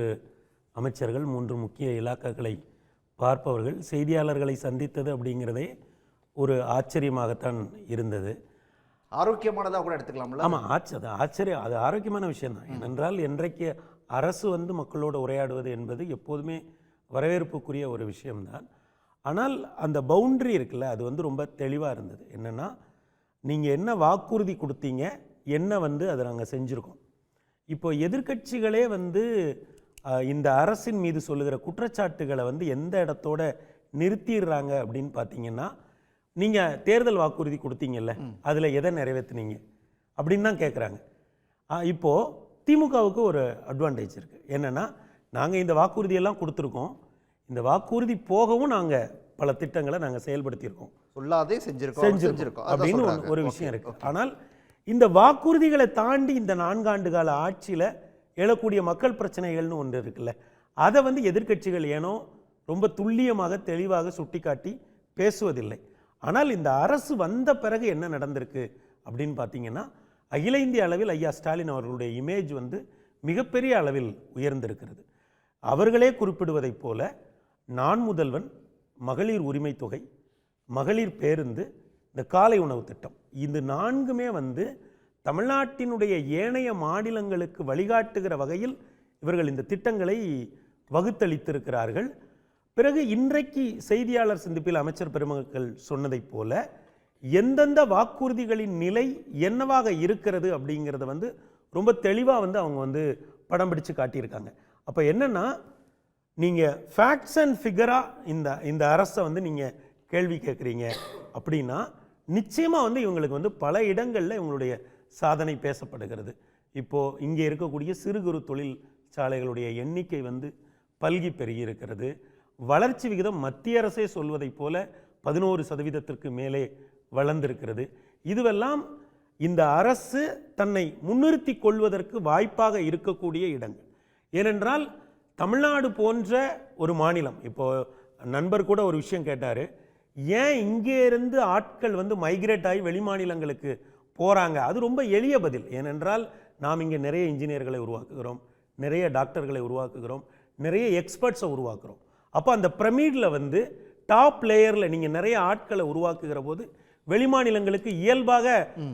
Speaker 5: அமைச்சர்கள் 3 முக்கிய இலாக்காக்களை பார்ப்பவர்கள் செய்தியாளர்களை சந்தித்தது அப்படிங்கிறதே ஒரு ஆச்சரியமாகத்தான் இருந்தது.
Speaker 2: ஆரோக்கியமானதாக கூட எடுத்துக்கலாம்ல.
Speaker 5: ஆமாம், ஆச்சரியம், அது ஆரோக்கியமான விஷயம்தான். ஏனென்றால் இன்றைக்கு அரசு மக்களோட உரையாடுவது என்பது எப்போதுமே வரவேற்புக்குரிய ஒரு விஷயம்தான். ஆனால் அந்த பவுண்டரி இருக்குல்ல, அது ரொம்ப தெளிவாக இருந்தது. என்னென்னா, நீங்கள் என்ன வாக்குறுதி கொடுத்தீங்க, என்ன அதை நாங்கள் செஞ்சுருக்கோம். இப்போ எதிர்க்கட்சிகளே இந்த அரசின் மீது சொல்லுகிற குற்றச்சாட்டுகளை எந்த இடத்தோட நிறுத்திடுறாங்க அப்படின்னு பார்த்தீங்கன்னா, நீங்கள் தேர்தல் வாக்குறுதி கொடுத்தீங்கல்ல, அதில் எதை நிறைவேற்றுனீங்க அப்படின்னு தான் கேட்குறாங்க. இப்போது திமுகவுக்கு ஒரு அட்வான்டேஜ் இருக்குது. என்னென்னா, நாங்கள் இந்த வாக்குறுதியெல்லாம் கொடுத்துருக்கோம், இந்த வாக்குறுதி போகவும் நாங்கள் பல திட்டங்களை நாங்கள் செயல்படுத்தியிருக்கோம்,
Speaker 2: சொல்லாதே செஞ்சிருக்கோம்
Speaker 5: அப்படின்னு ஒரு விஷயம் இருக்குது. ஆனால் இந்த வாக்குறுதிகளை தாண்டி இந்த 4 ஆண்டு கால ஆட்சியில் எழக்கூடிய மக்கள் பிரச்சனைகள்னு ஒன்று இருக்குல்ல, அதை எதிர்க்கட்சிகள் ஏனோ ரொம்ப துல்லியமாக தெளிவாக சுட்டிக்காட்டி பேசுவதில்லை. ஆனால் இந்த அரசு வந்த பிறகு என்ன நடந்திருக்கு அப்படின்னு பார்த்தீங்கன்னா, அகில இந்திய அளவில் ஐயா ஸ்டாலின் அவர்களுடைய இமேஜ் மிகப்பெரிய அளவில் உயர்ந்திருக்கிறது. அவர்களே குறிப்பிடுவதைப் போல நான் முதல்வன், மகளிர் உரிமை தொகை, மகளிர் பேருந்து, இந்த காலை உணவு திட்டம், இந்த 4மே தமிழ்நாட்டினுடைய ஏனைய மாநிலங்களுக்கு வழிகாட்டுகிற வகையில் இவர்கள் இந்த திட்டங்களை வகுத்தளித்திருக்கிறார்கள். பிறகு இன்றைக்கு செய்தியாளர் சந்திப்பில் அமைச்சர் பெருமக்கள் சொன்னதைப் போல எந்தெந்த வாக்குறுதிகளின் நிலை என்னவாக இருக்கிறது அப்படிங்கிறத ரொம்ப தெளிவாக அவங்க படம் பிடிச்சு காட்டியிருக்காங்க. அப்போ என்னென்னா, நீங்கள் ஃபேக்ட்ஸ் அண்ட் ஃபிகராக இந்த அரசை நீங்கள் கேள்வி கேட்குறீங்க அப்படின்னா, நிச்சயமாக இவங்களுக்கு பல இடங்களில் இவங்களுடைய சாதனை பேசப்படுகிறது. இப்போது இங்கே இருக்கக்கூடிய சிறு குறு தொழிற்சாலைகளுடைய எண்ணிக்கை பல்கி பெருகி இருக்கிறது. வளர்ச்சி விகிதம் மத்திய அரசே சொல்வதைப் போல 11% மேலே வளர்ந்திருக்கிறது. இதுவெல்லாம் இந்த அரசு தன்னை முன்னிறுத்தி கொள்வதற்கு வாய்ப்பாக இருக்கக்கூடிய இடங்கள். ஏனென்றால் தமிழ்நாடு போன்ற ஒரு மாநிலம், இப்போது நண்பர் கூட ஒரு விஷயம் கேட்டார், ஏன் இங்கே இருந்து ஆட்கள் மைக்ரேட் ஆகி வெளி மாநிலங்களுக்கு போகிறாங்க? அது ரொம்ப எளிய பதில். ஏனென்றால் நாம் இங்கே நிறைய இன்ஜினியர்களை உருவாக்குகிறோம், நிறைய டாக்டர்களை உருவாக்குகிறோம், நிறைய எக்ஸ்பர்ட்ஸை உருவாக்குகிறோம். அப்போ அந்த பிரமிடில் டாப் லேயரில் நீங்கள் நிறைய ஆட்களை உருவாக்குகிற போது வெளிமாநிலங்களுக்கு இயல்பாக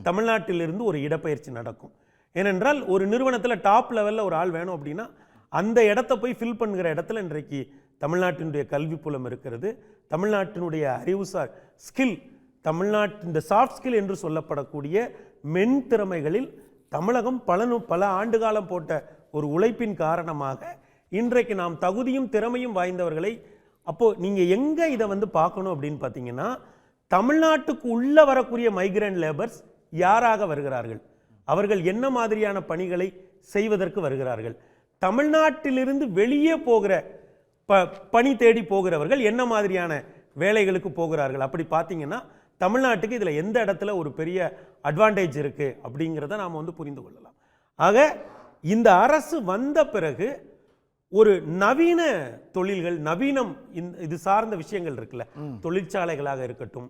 Speaker 5: தமிழ்நாட்டிலிருந்து ஒரு இடப்பெயர்ச்சி நடக்கும். ஏனென்றால் ஒரு நிறுவனத்தில் டாப் லெவலில் ஒரு ஆள் வேணும் அப்படின்னா அந்த இடத்த போய் ஃபில் பண்ணுகிற இடத்துல இன்றைக்கு தமிழ்நாட்டினுடைய கல்வி புலம் இருக்கிறது. தமிழ்நாட்டினுடைய அறிவுசார் ஸ்கில், தமிழ்நாட்டின் சாஃப்ட் ஸ்கில் என்று சொல்லப்படக்கூடிய மென் திறமைகளில் தமிழகம் பல ஆண்டு காலம் போட்ட ஒரு உழைப்பின் காரணமாக இன்றைக்கு நாம் தகுதியும் திறமையும் வாய்ந்தவர்களை, அப்போது நீங்கள் எங்கே இதை பார்க்கணும் அப்படின்னு பார்த்தீங்கன்னா, தமிழ்நாட்டுக்கு உள்ளே வரக்கூடிய மைக்ரண்ட் லேபர்ஸ் யாராக வருகிறார்கள், அவர்கள் என்ன மாதிரியான பணிகளை செய்வதற்கு வருகிறார்கள், தமிழ்நாட்டிலிருந்து வெளியே போகிற பணி தேடி போகிறவர்கள் என்ன மாதிரியான வேலைகளுக்கு போகிறார்கள். அப்படி பார்த்தீங்கன்னா தமிழ்நாட்டுக்கு இதில் எந்த இடத்துல ஒரு பெரிய அட்வான்டேஜ் இருக்குது அப்படிங்கிறத நாம் புரிந்து கொள்ளலாம். ஆக இந்த அரசு வந்த பிறகு ஒரு நவீன தொழில்கள், நவீனம், இது சார்ந்த விஷயங்கள் இருக்குல்ல, தொழிற்சாலைகளாக இருக்கட்டும்,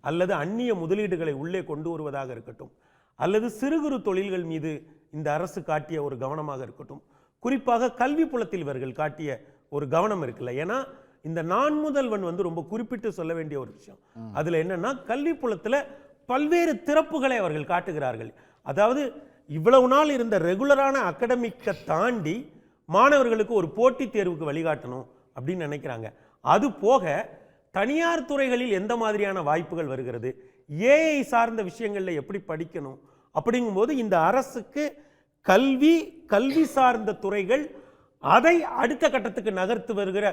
Speaker 5: அல்லது அந்நிய முதலீடுகளை உள்ளே கொண்டு வருவதாக இருக்கட்டும், அல்லது சிறு குறு தொழில்கள் மீது இந்த அரசு காட்டிய ஒரு கவனமாக இருக்கட்டும், குறிப்பாக கல்வி புலத்தில் இவர்கள் காட்டிய ஒரு கவனம் இருக்குல்ல. ஏன்னா இந்த நான் முதல்வன் ரொம்ப குறிப்பிட்டு சொல்ல வேண்டிய ஒரு விஷயம். அதுல என்னன்னா, கல்வி புலத்தில் பல்வேறு திறப்புகளை அவர்கள் காட்டுகிறார்கள். அதாவது இவ்வளவு நாள் இருந்த ரெகுலரான அகடமிக்கை தாண்டி மாணவர்களுக்கு ஒரு போட்டித் தேர்வுக்கு வழிகாட்டணும் அப்படின்னு நினைக்கிறாங்க. அது போக தனியார் துறைகளில் எந்த மாதிரியான வாய்ப்புகள் வருகிறது, ஏஐ சார்ந்த விஷயங்களில் எப்படி படிக்கணும் அப்படிங்கும்போது இந்த அரசுக்கு கல்வி சார்ந்த துறைகள், அதை அடுத்த கட்டத்துக்கு நகர்த்து வருகிற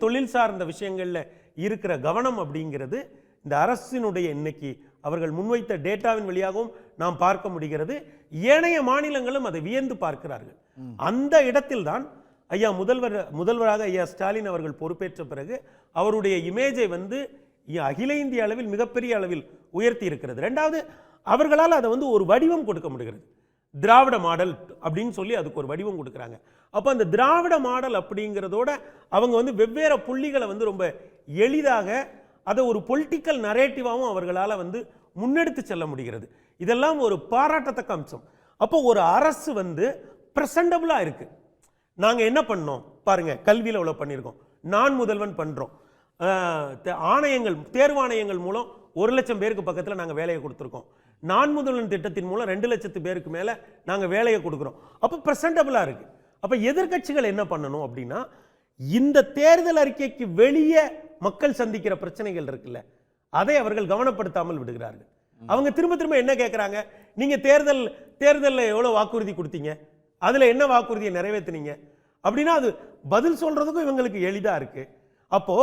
Speaker 5: தொழில் சார்ந்த விஷயங்களில் இருக்கிற கவனம் அப்படிங்கிறது இந்த அரசினுடைய இன்னைக்கு அவர்கள் முன்வைத்த டேட்டாவின் வழியாகவும் நாம் பார்க்க முடிகிறது. ஏனைய மாநிலங்களும் அதை வியந்து பார்க்கிறார்கள். அந்த இடத்தில் தான் ஐயா முதல்வராக ஐயா ஸ்டாலின் அவர்கள் பொறுப்பேற்ற பிறகு அவருடைய இமேஜை அகில இந்திய அளவில் மிகப்பெரிய அளவில் உயர்த்தி இருக்கிறது. ரெண்டாவது, அவர்களால் அதை ஒரு வடிவம் கொடுக்க முடிகிறது. திராவிட மாடல் அப்படின்னு சொல்லி அதுக்கு ஒரு வடிவம் கொடுக்குறாங்க. அப்போ அந்த திராவிட மாடல் அப்படிங்கிறதோட அவங்க வந்து வெவ்வேறு புள்ளிகளை வந்து ரொம்ப எளிதாக அதை ஒரு பொலிட்டிக்கல் நரேட்டிவாகவும் அவர்களால் வந்து முன்னெடுத்து செல்ல முடிகிறது. இதெல்லாம் ஒரு பாராட்டத்தக்க அம்சம். அப்போ ஒரு அரசு வந்து ப்ரெசண்டபுளாக இருக்கு. நாங்கள் என்ன பண்ணோம் பாருங்க, கல்வியில் எவ்வளோ பண்ணியிருக்கோம், நான் முதல்வன் பண்ணுறோம், ஆணையங்கள் தேர்வாணையங்கள் மூலம் 1,00,000 பேருக்கு பக்கத்தில் நாங்கள் வேலையை கொடுத்துருக்கோம், நான் முதல்வன் திட்டத்தின் மூலம் 2,00,000 பேருக்கு மேலே நாங்கள் வேலையை கொடுக்குறோம். அப்போ ப்ரெசண்டபுளாக இருக்கு. அப்போ எதிர்க்கட்சிகள் என்ன பண்ணணும் அப்படின்னா, இந்த தேர்தல் அறிக்கைக்கு வெளியே மக்கள் சந்திக்கிற பிரச்சனைகள் இருக்குல்ல, அதை அவர்கள் கவனப்படுத்தாமல் விடுகிறார்கள். அவங்க திரும்ப திரும்ப என்ன கேட்குறாங்க, நீங்க தேர்தலில் எவ்வளோ வாக்குறுதி கொடுத்தீங்க, அதுல என்ன வாக்குறுதியை நிறைவேற்றினீங்க அப்படின்னா அது பதில் சொல்றதுக்கும் இவங்களுக்கு எளிதா இருக்கு. அப்போ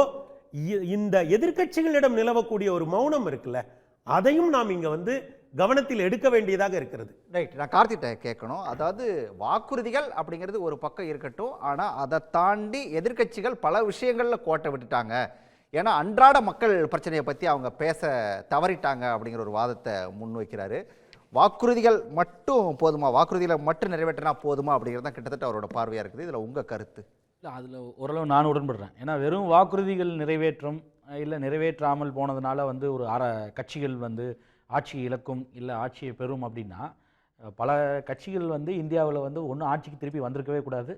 Speaker 5: இந்த எதிர்க்கட்சிகளிடம் நிலவக்கூடிய ஒரு மௌனம் இருக்குல்ல, அதையும் நாம் இங்க வந்து கவனத்தில் எடுக்க வேண்டியதாக இருக்கிறது.
Speaker 2: ரைட், நான் கார்த்திகிட்ட கேட்கணும். அதாவது வாக்குறுதிகள் அப்படிங்கிறது ஒரு பக்கம் இருக்கட்டும், ஆனால் அதை தாண்டி எதிர்க்கட்சிகள் பல விஷயங்களில் கோட்டை விட்டுட்டாங்க. ஏன்னா அன்றாட மக்கள் பிரச்சனையை பற்றி அவங்க பேச தவறிட்டாங்க அப்படிங்கிற ஒரு வாதத்தை முன்வைக்கிறாரு. வாக்குறுதிகள் மட்டும் போதுமா, வாக்குறுதிகளை மட்டும் நிறைவேற்றினா போதுமா அப்படிங்கிறது தான் கிட்டத்தட்ட அவரோட பார்வையாக இருக்குது. இதில் உங்கள் கருத்து?
Speaker 6: இல்லை, அதில் ஓரளவு நான் உடன்படுறேன். ஏன்னா வெறும் வாக்குறுதிகள் நிறைவேற்றும் இல்லை நிறைவேற்றாமல் போனதுனால வந்து ஒரு கட்சிகள் வந்து ஆட்சி இழக்கும் இல்லை ஆட்சியை பெறும் அப்படின்னா, பல கட்சிகள் வந்து இந்தியாவில் வந்து ஒன்றும் ஆட்சிக்கு திருப்பி வந்திருக்கவே கூடாது,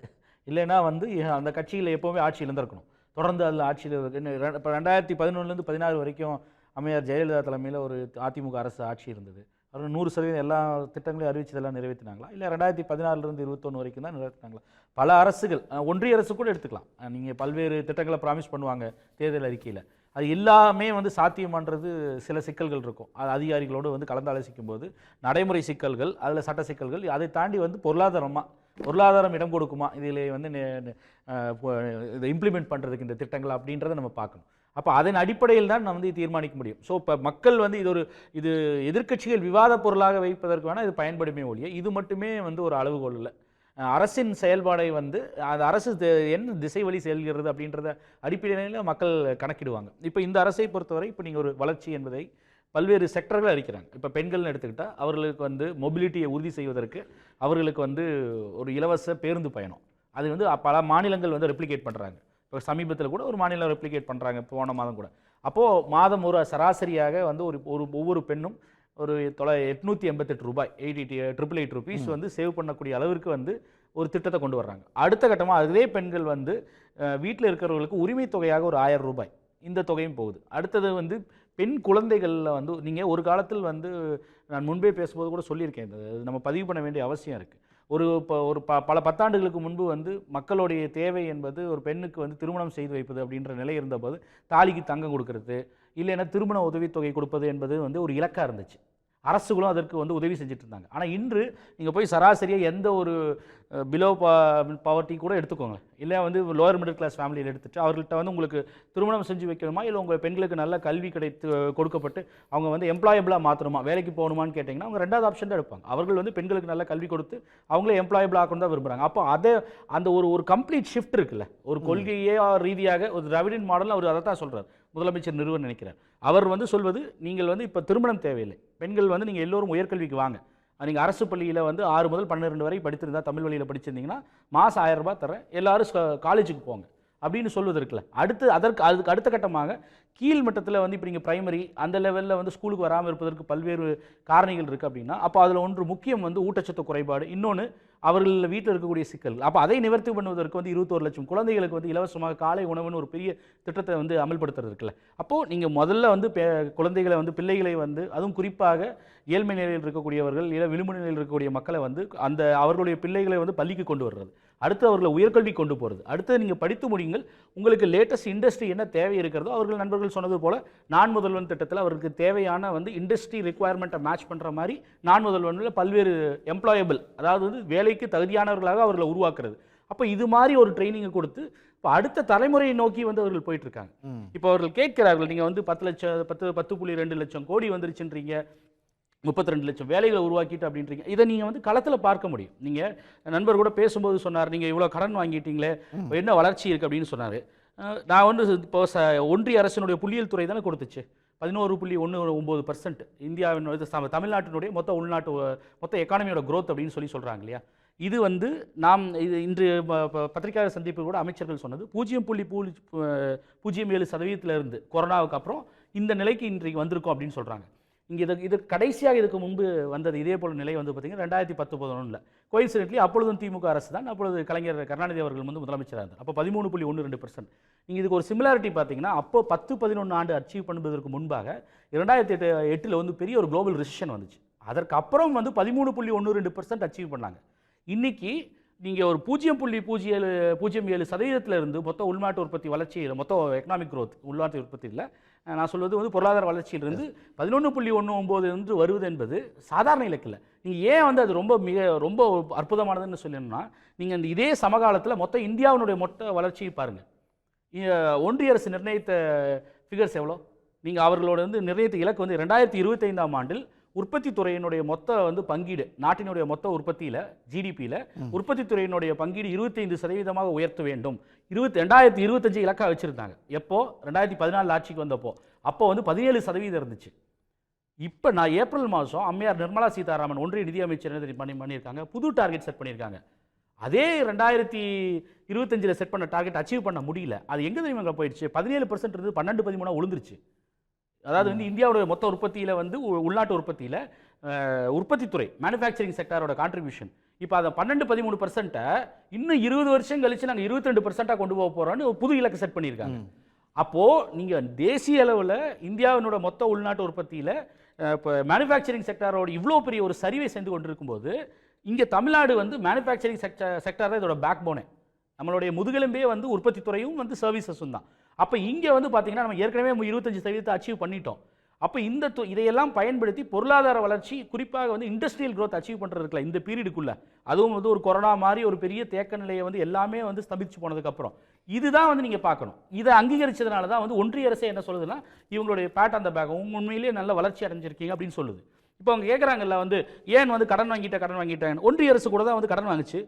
Speaker 6: இல்லைன்னா வந்து அந்த கட்சியில் எப்போவுமே ஆட்சி இழந்திருக்கணும். தொடர்ந்து அதில் ஆட்சியில் இப்போ 2011 16 வரைக்கும் அம்மையார் ஜெயலலிதா தலைமையில் ஒரு அதிமுக அரசு ஆட்சி இருந்தது. அவர் 100% எல்லா திட்டங்களையும் அறிவிச்சதெல்லாம் நிறைவேற்றினாங்களா, இல்லை 2014 21 வரைக்கும் தான் நிறைவேற்றினாங்களா? பல அரசுகள், ஒன்றிய அரசு கூட எடுத்துக்கலாம், நீங்கள் பல்வேறு திட்டங்களை ப்ராமிஸ் பண்ணுவாங்க தேர்தல் அறிக்கையில், அது எல்லாமே வந்து சாத்தியமானது சில சிக்கல்கள் இருக்கும். அது அதிகாரிகளோடு வந்து கலந்தாலோசிக்கும் போது நடைமுறை சிக்கல்கள், அதில் சட்ட சிக்கல்கள், அதை தாண்டி வந்து பொருளாதாரம் இடம் கொடுக்குமா இதில் வந்து இதை இம்ப்ளிமெண்ட் பண்ணுறதுக்கு இந்த திட்டங்கள் அப்படின்றத நம்ம பார்க்கணும். அப்போ அதன் அடிப்படையில் தான் நம்ம வந்து தீர்மானிக்க முடியும். ஸோ இப்போ மக்கள் வந்து இது எதிர்க்கட்சிகள் விவாத பொருளாக வைப்பதற்கு வேணால் இது பயன்படுமே ஒழிய இது மட்டுமே வந்து ஒரு அளவுகோல் இல்லை. அரசின் செயல்பாடை வந்து அந்த அரசு என்ன திசை வழி செல்கிறது அப்படின்றத அடிப்படையில் மக்கள் கணக்கிடுவாங்க. இப்போ இந்த அரசை பொறுத்தவரை இப்போ நீங்கள் ஒரு வளர்ச்சி என்பதை பல்வேறு செக்டர்கள் அறிக்கிறாங்க. இப்போ பெண்கள்னு எடுத்துக்கிட்டால் அவர்களுக்கு வந்து மொபிலிட்டியை உறுதி செய்வதற்கு அவர்களுக்கு வந்து ஒரு இலவச பேருந்து பயணம், அது வந்து பல மாநிலங்கள் வந்து ரெப்ளிகேட் பண்ணுறாங்க. இப்போ சமீபத்தில் கூட ஒரு மாநிலம் ரெப்ளிகேட் பண்ணுறாங்க, போன மாதம் கூட. அப்போது மாதம் ஒரு சராசரியாக வந்து ஒவ்வொரு பெண்ணும் ஒரு 888 ரூபாய் 888 ருபீஸ் வந்து சேவ் பண்ணக்கூடிய அளவிற்கு வந்து ஒரு திட்டத்தை கொண்டு வர்றாங்க. அடுத்த கட்டமாக அதே பெண்கள் வந்து வீட்டில் இருக்கிறவர்களுக்கு உரிமை தொகையாக ஒரு 1000 ரூபாய் இந்த தொகையும் போகுது. அடுத்தது வந்து பெண் குழந்தைகளில் வந்து நீங்கள் ஒரு காலத்தில் வந்து நான் முன்பே பேசும்போது கூட சொல்லியிருக்கேன், இது நம்ம பதிவு பண்ண வேண்டிய அவசியம் இருக்குது. பல பத்தாண்டுகளுக்கு முன்பு வந்து மக்களுடைய தேவை என்பது ஒரு பெண்ணுக்கு வந்து திருமணம் செய்து வைப்பது அப்படின்ற நிலை இருந்தபோது தாலிக்கு தங்கம் கொடுக்கறது, இல்லைன்னா திருமண உதவித்தொகை கொடுப்பது என்பது வந்து ஒரு இலக்காக இருந்துச்சு. அரசுகளும் அதற்கு வந்து உதவி செஞ்சுட்டு இருந்தாங்க. ஆனால் இன்று நீங்கள் போய் சராசரியாக எந்த ஒரு பிலோ பவர்ட்டி கூட எடுத்துக்கோங்க, இல்லை வந்து லோயர் மிடில் கிளாஸ் ஃபேமிலியில் எடுத்துகிட்டு அவர்கள்ட்ட வந்து உங்களுக்கு திருமணம் செஞ்சு வைக்கணுமா, இல்லை உங்கள் பெண்களுக்கு நல்ல கல்வி கொடுக்கப்பட்டு அவங்க வந்து எம்ப்ளாயபிளாக மாற்றணுமா, வேலைக்கு போகணுமான்னு கேட்டிங்கன்னா அவங்க ரெண்டாவது ஆப்ஷன் தான் எடுப்பாங்க. அவர்கள் வந்து பெண்களுக்கு நல்ல கல்வி கொடுத்து அவங்களே எம்ப்ளாயபிளாக ஆக்கணும் தான் விரும்புகிறாங்க. அப்போ அந்த ஒரு கம்ப்ளீட் ஷிஃப்ட் இருக்குல்ல, ஒரு கொள்கையே ரீதியாக ஒரு திராவிடன் மாடல் அவர் அதை தான் சொல்கிறார், முதலமைச்சர் நிறுவ நினைக்கிறார். அவர் வந்து சொல்வது நீங்கள் வந்து இப்போ திருமணம் தேவையில்லை, பெண்கள் வந்து நீங்கள் எல்லோரும் உயர்கல்விக்கு வாங்க, நீங்கள் அரசு பள்ளியில் வந்து 6 முதல் 12 வரை படித்திருந்தா தமிழ் வழியில் படிச்சிருந்தீங்கன்னா மாதம் 1000 ரூபாய் தரேன், எல்லாரும் காலேஜுக்கு போங்க அப்படின்னு சொல்வது இருக்குல்ல. அதுக்கு அடுத்த கட்டமாக கீழ் மட்டத்தில் வந்து இப்போ நீங்கள் பிரைமரி அந்த லெவலில் வந்து ஸ்கூலுக்கு வராமல் இருப்பதற்கு பல்வேறு காரணிகள் இருக்குது அப்படின்னா, அப்போ அதில் ஒன்று முக்கியம் வந்து ஊட்டச்சத்து குறைபாடு, இன்னொன்று அவர்கள் வீட்டில் இருக்கக்கூடிய சிக்கல். அப்போ அதை நிவர்த்தி பண்ணுவதற்கு வந்து 21 லட்சம் குழந்தைகளுக்கு வந்து இலவசமாக காலை உணவுன்னு ஒரு பெரிய திட்டத்தை வந்து அமல்படுத்துறது இருக்குல்ல. அப்போது நீங்கள் முதல்ல வந்து குழந்தைகளை வந்து பிள்ளைகளை வந்து அதுவும் குறிப்பாக ஏழ்மை நிலையில் இருக்கக்கூடியவர்கள் இல்லை விளிம்பு நிலையில் இருக்கக்கூடிய மக்களை வந்து அவர்களுடைய பிள்ளைகளை வந்து பள்ளிக்கு கொண்டு வர்றது, அடுத்து அவர்களை உயர்கல்வி கொண்டு போகிறது, அடுத்து நீங்கள் படித்து முடியுங்கள், உங்களுக்கு லேட்டஸ்ட் இண்டஸ்ட்ரி என்ன தேவை இருக்கிறதோ அவர்கள் நண்பர்கள் சொன்னது போல் நான் முதல்வன் திட்டத்தில் அவருக்கு தேவையான வந்து இண்டஸ்ட்ரி ரெக்குவயர்மெண்ட்டை மேட்ச் பண்ணுற மாதிரி நான் முதல்வனில் பல்வேறு எம்ப்ளாயபிள், அதாவது வந்து வேலைக்கு தகுதியானவர்களாக அவர்களை உருவாக்குறது. அப்போ இது மாதிரி ஒரு ட்ரைனிங்கை கொடுத்து இப்போ அடுத்த தலைமுறையை நோக்கி வந்து அவர்கள் போயிட்டு இருக்காங்க. இப்போ அவர்கள் கேட்கிறார்கள், நீங்கள் வந்து 10.2 லட்சம் கோடி வந்துருச்சுன்றீங்க, 32 லட்சம் வேலைகளை உருவாக்கிட்டு அப்படின்றீங்க, இதை நீங்கள் வந்து களத்தில் பார்க்க முடியும். நீங்கள் நண்பர் கூட பேசும்போது சொன்னார், நீங்கள் இவ்வளோ கடன் வாங்கிட்டீங்களே என்ன வளர்ச்சி இருக்குது அப்படின்னு சொன்னார். நான் வந்து இப்போ ஒன்றிய அரசினுடைய புள்ளியியல் துறை தானே கொடுத்துச்சு, 11.19% இந்தியாவின் தமிழ்நாட்டினுடைய மொத்த எக்கானமியோட growth அப்படின்னு சொல்கிறாங்க இல்லையா. இது வந்து நாம் இது இன்று பத்திரிகையாளர் சந்திப்பில் கூட அமைச்சர்கள் சொன்னது 0.07% இருந்து கொரோனாவுக்கு அப்புறம் இந்த நிலைக்கு இன்றைக்கு வந்திருக்கும் அப்படின்னு சொல்கிறாங்க. இங்கே இது கடைசியாக இதுக்கு முன்பு வந்தது இதே போல் நிலை வந்து பார்த்தீங்கன்னா 2019 கோயின்சிடென்ட்லி அப்பொழுதும் திமுக அரசு தான், அப்பொழுது கலைஞர் கருணாநிதி அவர்கள் வந்து முதலமைச்சராக இருந்தார். அப்போ 13.12%. நீங்கள் இதுக்கு ஒரு சிமிலாரிட்டி பார்த்தீங்கன்னா அப்போ 10-11 ஆண்டு அச்சீவ் பண்ணுவதற்கு முன்பாக 2008 வந்து பெரிய ஒரு குளோபல் ரிசெஷன் வந்துச்சு. அதற்கு அப்புறம் வந்து 13.12% அச்சீவ் பண்ணாங்க. இன்னைக்கு நீங்கள் ஒரு 0.07% இருந்து மொத்த உள்நாட்டு உற்பத்தி வளர்ச்சியில் மொத்த எக்கனாமிக் growth உள்நாட்டு உற்பத்தியில் நான் சொல்வது வந்து பொருளாதார வளர்ச்சியிலிருந்து 11.19 என்று வருவது என்பது சாதாரண இலக்கில். நீங்கள் ஏன் வந்து அது ரொம்ப அற்புதமானதுன்னு சொல்லணும்னா, நீங்கள் இந்த இதே சமகாலத்தில் மொத்த இந்தியாவினுடைய மொத்த வளர்ச்சியை பாருங்கள். ஒன்றிய அரசு நிர்ணயித்த ஃபிகர்ஸ் எவ்வளோ? நீங்கள் அவர்களோட வந்து நிர்ணயித்த இலக்கு வந்து 2025ஆம் ஆண்டில் உற்பத்தி துறையினுடைய மொத்த வந்து பங்கீடு நாட்டினுடைய மொத்த உற்பத்தியில் ஜிடிபியில் உற்பத்தி துறையினுடைய பங்கீடு 25% உயர்த்த வேண்டும். 2025 இலக்காக வச்சுருந்தாங்க. எப்போ 2014 ஆட்சிக்கு வந்தப்போ அப்போ வந்து 17% இருந்துச்சு. இப்போ நான் ஏப்ரல் மாதம் அம்மையார் நிர்மலா சீதாராமன் ஒன்றிய நிதியமைச்சர் பண்ணியிருக்காங்க, புது டார்கெட் செட் பண்ணியிருக்காங்க. அதே 2025 செட் பண்ண டார்கெட் அச்சீவ் பண்ண முடியல. அது எங்கே தெரியுமா போயிடுச்சு? 17% இருந்து 12-13 விழுந்துருச்சு. அதாவது வந்து இந்தியாவுடைய மொத்த உற்பத்தியில் வந்து உள்நாட்டு உற்பத்தியில் உற்பத்தித்துறை மேனுஃபேக்சரிங் செக்டாரோட கான்ட்ரிபியூஷன் இப்போ அதை 12-13% இன்னும் 20 வருஷம் கழிச்சு நாங்கள் 22% கொண்டு போக போகிறோன்னு புது இலக்கு செட் பண்ணியிருக்காங்க. அப்போது நீங்கள் தேசிய அளவில் இந்தியாவினோட மொத்த உள்நாட்டு உற்பத்தியில் இப்போ மேனுஃபேக்சரிங் செக்டாரோட இவ்வளோ பெரிய ஒரு சரிவை சென்று கொண்டிருக்கும்போது இங்கே தமிழ்நாடு வந்து மேனுஃபேக்சரிங் செக்டார் தான் இதோட பேக் போனே. நம்மளுடைய முதுகெலும்பே வந்து உற்பத்தி துறையும் வந்து சர்வீசஸும் தான். அப்போ இங்கே வந்து பார்த்தீங்கன்னா நம்ம ஏற்கனவே 25% அச்சீவ் பண்ணிட்டோம். அப்போ இதையெல்லாம் பயன்படுத்தி பொருளாதார வளர்ச்சி குறிப்பாக வந்து இண்டஸ்ட்ரியல் growth அச்சீவ் பண்ணுறதுக்குல இந்த பீரியடுக்குள்ளே அதுவும் வந்து ஒரு கொரோனா மாதிரி ஒரு பெரிய தேக்க நிலையை வந்து எல்லாமே வந்து ஸ்தம்பிச்சு போனதுக்கப்புறம் இதுதான் வந்து நீங்கள் பார்க்கணும். இதை அங்கீகரிச்சதுனால தான் வந்து ஒன்றிய அரசே என்ன சொல்லுதுன்னா இவங்களுடைய பேட் அந்த பேக் உண்மையிலேயே நல்ல வளர்ச்சி அடைஞ்சிருக்கீங்க அப்படின்னு சொல்லுது. இப்போ அவங்க கேட்குறாங்கல்ல வந்து ஏன் வந்து கடன் வாங்கிட்டேன். ஒன்றிய அரசு கூட தான் வந்து கடன் வாங்குச்சு.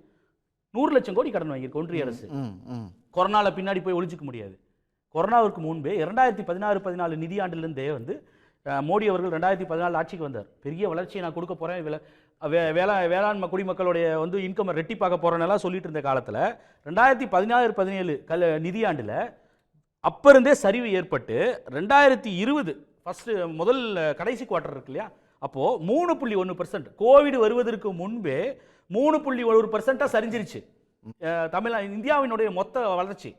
Speaker 6: 100 லட்சம் கோடி கடன் வாங்கியிருக்கு ஒன்றிய அரசு. கொரோனாவில் பின்னாடி போய் ஒழிச்சிக்க முடியாது. கொரோனாவுக்கு முன்பே 2016-14 நிதியாண்டிலிருந்தே வந்து மோடி அவர்கள் 2014 ஆட்சிக்கு வந்தார். பெரிய வளர்ச்சியை நான் கொடுக்க போகிறேன், வேளாண்மை குடிமக்களுடைய வந்து இன்கம் ரெட்டிப்பாக்க போகிறேன்னெல்லாம் சொல்லிட்டு இருந்த காலத்தில் 2016-17 நிதியாண்டில் அப்போ இருந்தே சரிவு ஏற்பட்டு 2020 முதல் கடைசி குவார்ட்டர் இருக்கு இல்லையா, அப்போது 3.1% கோவிட் வருவதற்கு முன்பே 3.1% சரிஞ்சிருச்சு இந்தியாவினுடைய மொத்த வளர்ச்சி.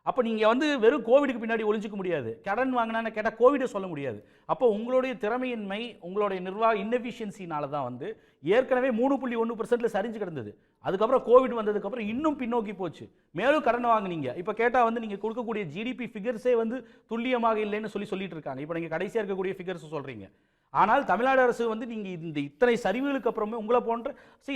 Speaker 6: அப்போ நீங்கள் வந்து வெறும் கோவிடுக்கு பின்னாடி ஒழிஞ்சிக்க முடியாது. கடன் வாங்கினான்னு கேட்டால் கோவிடை சொல்ல முடியாது. அப்போ உங்களுடைய திறமையின்மை உங்களுடைய நிர்வாக இன்னெஃபிஷியன்சினால தான் வந்து ஏற்கனவே 3.1% சரிஞ்சு கிடந்தது. அதுக்கப்புறம் கோவிட் வந்ததுக்கப்புறம் இன்னும் பின்னோக்கி போச்சு. மேலும் கடன் வாங்கினீங்க. இப்போ கேட்டால் வந்து நீங்கள் கொடுக்கக்கூடிய ஜிடிபி ஃபிகர்ஸே வந்து துல்லியமாக இல்லைன்னு சொல்லிட்டு இருக்காங்க. இப்போ நீங்கள் கடைசியாக இருக்கக்கூடிய ஃபிகர்ஸ் சொல்கிறீங்க. ஆனால் தமிழ்நாடு அரசு வந்து நீங்கள் இந்த இத்தனை சரிவுகளுக்கு அப்புறமே உங்களை போன்ற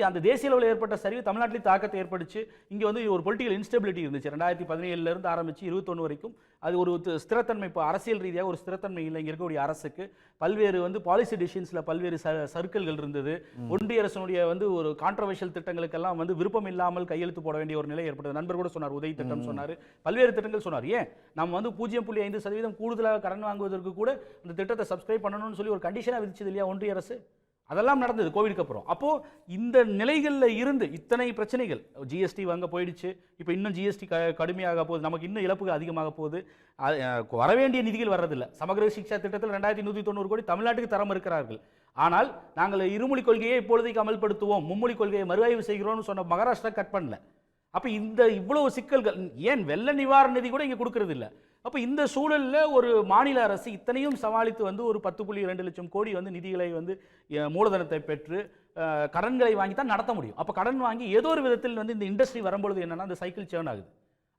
Speaker 6: அந்த தேசிய அளவில் ஏற்பட்ட சரிவு தமிழ்நாட்டில் தாக்கத்தை ஏற்படுச்சு. இங்கே வந்து ஒரு பொலிட்டிக்கல் இன்ஸ்டெபிலிட்டி இருந்துச்சு 2017 ஆரம்பித்து 21 வரைக்கும். அது ஒரு ஸ்திரத்தன்மை, இப்போ அரசியல் ரீதியாக ஒரு ஸ்திரத்தன்மை இல்லை. இங்கே இருக்கக்கூடிய அரசுக்கு பல்வேறு வந்து பாலிசி டிசிஷன்ஸில் பல்வேறு சர்க்கிள்கள் இருந்தது. ஒன்றிய அரசுடைய வந்து ஒரு கான்ட்ரவர்ஷியல் திட்டங்களுக்கெல்லாம் வந்து விருப்பம் இல்லாமல் கையெழுத்து போட வேண்டிய ஒரு நிலை ஏற்பட்டது. நண்பர் கூட சொன்னார், உதவி திட்டம் சொன்னார், பல்வேறு திட்டங்கள் சொன்னார். ஏன் நம்ம வந்து 0.5% கூடுதலாக கடன் வாங்குவதற்கு கூட இந்த திட்டத்தை சப்ஸ்கிரைப் பண்ணணும்னு சொல்லி ஒரு கண்டிஷனாக விதிச்சது இல்லையா ஒன்றிய அரசு? அதெல்லாம் நடந்தது கோவிடுக்கு அப்புறம். அப்போது இந்த நிலைகளில் இருந்து இத்தனை பிரச்சனைகள், ஜிஎஸ்டி வாங்க போயிடுச்சு, இப்போ இன்னும் ஜிஎஸ்டி கடுமையாக போகுது, நமக்கு இன்னும் இழப்புகள் அதிகமாக போகுது, வரவேண்டிய நிதிகள் வர்றதில்லை. சமகிர சிக்ஷா திட்டத்தில் 2190 கோடி தமிழ்நாட்டுக்கு தரம் இருக்கிறார்கள். ஆனால் நாங்கள் இருமொழி கொள்கையை இப்பொழுதைக்கு அமல்படுத்துவோம், மும்மொழி கொள்கையை மறுஆய்வு செய்கிறோம்னு சொன்ன மகாராஷ்டிரா கட் பண்ணல. அப்போ இந்த இவ்வளவு சிக்கல்கள், ஏன் வெள்ள நிவாரண நிதி கூட இங்கே கொடுக்கறது இல்லை. அப்போ இந்த சூழலில் ஒரு மாநில அரசு இத்தனையும் சமாளித்து வந்து ஒரு 10.2 லட்சம் கோடி வந்து நிதிகளை வந்து மூலதனத்தை பெற்று கடன்களை வாங்கி தான் நடத்த முடியும். அப்போ கடன் வாங்கி ஏதோ ஒரு விதத்தில் வந்து இந்த இண்டஸ்ட்ரி வரும்பொழுது என்னன்னா அந்த சைக்கிள் சேர்ன் ஆகுது.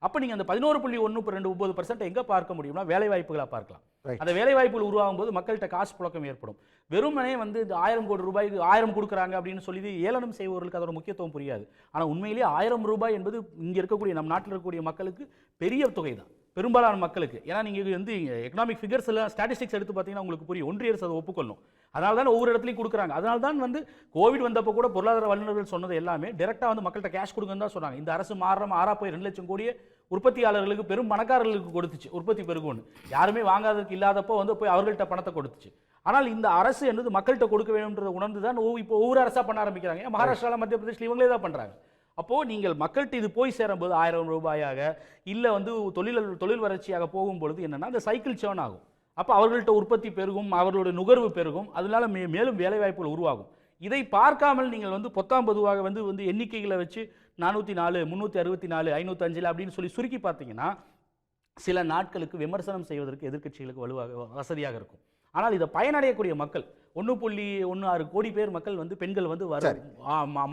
Speaker 6: அப்போ நீங்கள் அந்த 11.129% எங்கே பார்க்க முடியும்னா வேலை வாய்ப்புகளாக பார்க்கலாம். அந்த வேலை வாய்ப்புகள் உருவாகும் போது மக்கள்கிட்ட காசு புழக்கம் ஏற்படும். வெறுமனே வந்து 1000 கோடி ரூபாய்க்கு 1000 கொடுக்குறாங்க அப்படின்னு சொல்லி ஏளனம் செய்பவர்களுக்கு அதோட முக்கியத்துவம் புரியாது. ஆனால் உண்மையிலேயே 1000 ரூபாய் என்பது இங்கே இருக்கக்கூடிய நம் நாட்டில் இருக்கக்கூடிய மக்களுக்கு பெரிய தொகை தான், பெரும்பாலான மக்களுக்கு. ஏன்னா நீங்கள் வந்து எக்கனாமிக் ஃபிகர்ஸ் எல்லாம் ஸ்டாட்டிஸ்டிக்ஸ் எடுத்து பார்த்தீங்கன்னா உங்களுக்கு புரியும். ஒன்றிய அரசு அதை ஒப்புக்கொள்ளும். அதனால தான் ஒவ்வொரு இடத்துலையும் கொடுக்குறாங்க. அதனால தான் வந்து கோவிட் வந்தப்போ கூட பொருளாதார வல்லுநர்கள் சொன்னது எல்லாமே டேரெக்டாக வந்து மக்கள்கிட்ட கேஷ் கொடுங்கன்னு தான் சொன்னாங்க. இந்த அரசு மாறாமல் போய் 2 லட்சம் கோடியே உற்பத்தியாளர்களுக்கு பெரும் பணக்காரர்களுக்கு கொடுத்துச்சு உற்பத்தி பெருகும்னு. யாருமே வாங்காததுக்கு இல்லாதப்போ வந்து போய் அவர்கள்ட்ட பணத்தை கொடுத்துச்சு. ஆனால் இந்த அரசு என்பது மக்கள்கிட்ட கொடுக்க வேணும்ன்றதை உணர்ந்து தான் இப்போ ஒவ்வொரு அரசாக பண்ண ஆரம்பிக்கிறாங்க. மகாராஷ்டிராவில், மத்திய பிரதேசில் இவங்களே தான் பண்ணுறாங்க. அப்போது நீங்கள் மக்கள்கிட்ட இது போய் சேரும்போது 1000 ரூபாயாக இல்லை வந்து தொழில் வளர்ச்சியாக போகும்பொழுது என்னென்னா அந்த சைக்கிள் சேர்ன் ஆகும். அப்போ அவர்கள்ட்ட உற்பத்தி பெருகும், அவர்களுடைய நுகர்வு பெருகும், அதனால மேலும் வேலைவாய்ப்புகள் உருவாகும். இதை பார்க்காமல் நீங்கள் வந்து பொத்தாம் பொதுவாக வந்து எண்ணிக்கைகளை வச்சு 404, 364, 505 அப்படின்னு சொல்லி சுருக்கி பார்த்தீங்கன்னா சில நாட்களுக்கு விமர்சனம் செய்வதற்கு எதிர்க்கட்சிகளுக்கு வசதியாக இருக்கும். ஆனால் இதை பயனடையக்கூடிய மக்கள் 1.16 கோடி பேர் மக்கள் வந்து பெண்கள் வந்து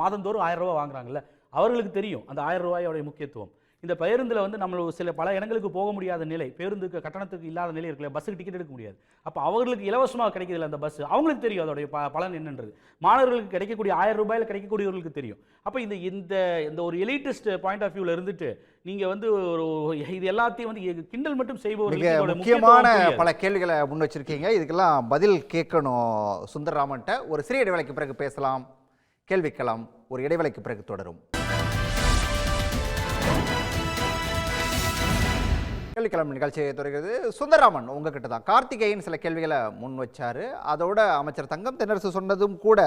Speaker 6: மாதந்தோறும் 1000 ரூபாய் வாங்குறாங்கல்ல, அவர்களுக்கு தெரியும் அந்த 1000 ரூபாயோடைய முக்கியத்துவம். இந்த பேருந்தில் வந்து நம்ம பல இடங்களுக்கு போக முடியாத நிலை, பேருந்துக்கு கட்டணத்துக்கு இல்லாத நிலை இருக்குல்ல, பஸ்ஸுக்கு டிக்கெட் எடுக்க முடியாது. அப்போ அவர்களுக்கு இலவசமாக கிடைக்கிறதில்ல அந்த பஸ், அவங்களுக்கு தெரியும் அதோடைய பலன் என்னன்றது. மாணவர்களுக்கு கிடைக்கக்கூடிய 1000 ரூபாயில் கிடைக்கக்கூடியவர்களுக்கு தெரியும். அப்போ இந்த ஒரு எலிட்டிஸ்ட் பாயிண்ட் ஆஃப் வியூவில் இருந்துட்டு நீங்கள் வந்து இது எல்லாத்தையும் வந்து கிண்டல் மட்டும் செய்பவர்களுக்கு
Speaker 2: முக்கியமான பல கேள்விகளை முன் வச்சிருக்கீங்க. இதுக்கெல்லாம் பதில் கேட்கணும் சுந்தரராமன்ட்ட. ஒரு சிறிய இடைவேளைக்கு பிறகு பேசலாம். கேள்விக்கலாம் ஒரு இடைவேளைக்கு பிறகு தொடரும். கேள்விக்கிழமை நிகழ்ச்சியை தொடர்கிறது. சுந்தரராமன், உங்ககிட்ட தான் கார்த்திகேயன் சில கேள்விகளை முன் வச்சாரு. அதோட அமைச்சர் தங்கம் தென்னரசு சொன்னதும் கூட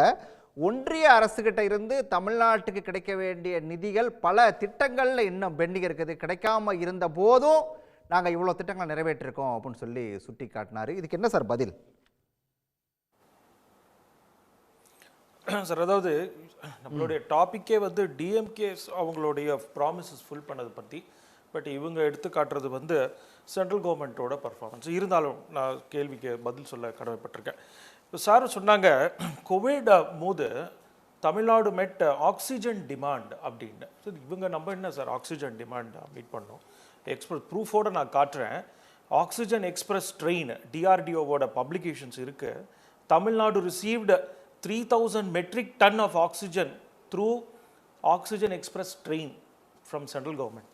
Speaker 2: ஒன்றிய அரசுகிட்ட இருந்து தமிழ்நாட்டுக்கு கிடைக்க வேண்டிய நிதிகள் பல திட்டங்கள்ல இன்னும் பெண்டிங் இருக்குது, கிடைக்காம இருந்த போதும் நாங்கள் இவ்வளோ திட்டங்களை நிறைவேற்றிருக்கோம் அப்படின்னு சொல்லி சுட்டி காட்டினாரு. இதுக்கு என்ன சார் பதில்?
Speaker 3: சார், அதாவது நம்மளுடைய டாப்பிக்கே வந்து டிஎம்கே அவங்களுடைய ப்ராமிசஸ் ஃபுல் பண்ணதை பற்றி. பட் இவங்க எடுத்து காட்டுறது வந்து சென்ட்ரல் கவர்மெண்ட்டோட பர்ஃபார்மன்ஸ். இருந்தாலும் நான் கேள்விக்கு பதில் சொல்ல கடமைப்பட்டிருக்கேன். இப்போ சார் சொன்னாங்க கோவிட் போது தமிழ்நாடு மெட் ஆக்சிஜன் டிமாண்ட் அப்படின்னு. சரி, இவங்க நம்ம என்ன சார் ஆக்சிஜன் டிமாண்ட் மீட் பண்ணோம்? எக்ஸ்பிரஸ் ப்ரூஃபோடு நான் காட்டுறேன். ஆக்சிஜன் எக்ஸ்பிரஸ் ட்ரெயின் டிஆர்டிஓவோட பப்ளிகேஷன்ஸ் இருக்குது. Tamil Nadu received 3000 metric ton of oxygen through oxygen express train from central government.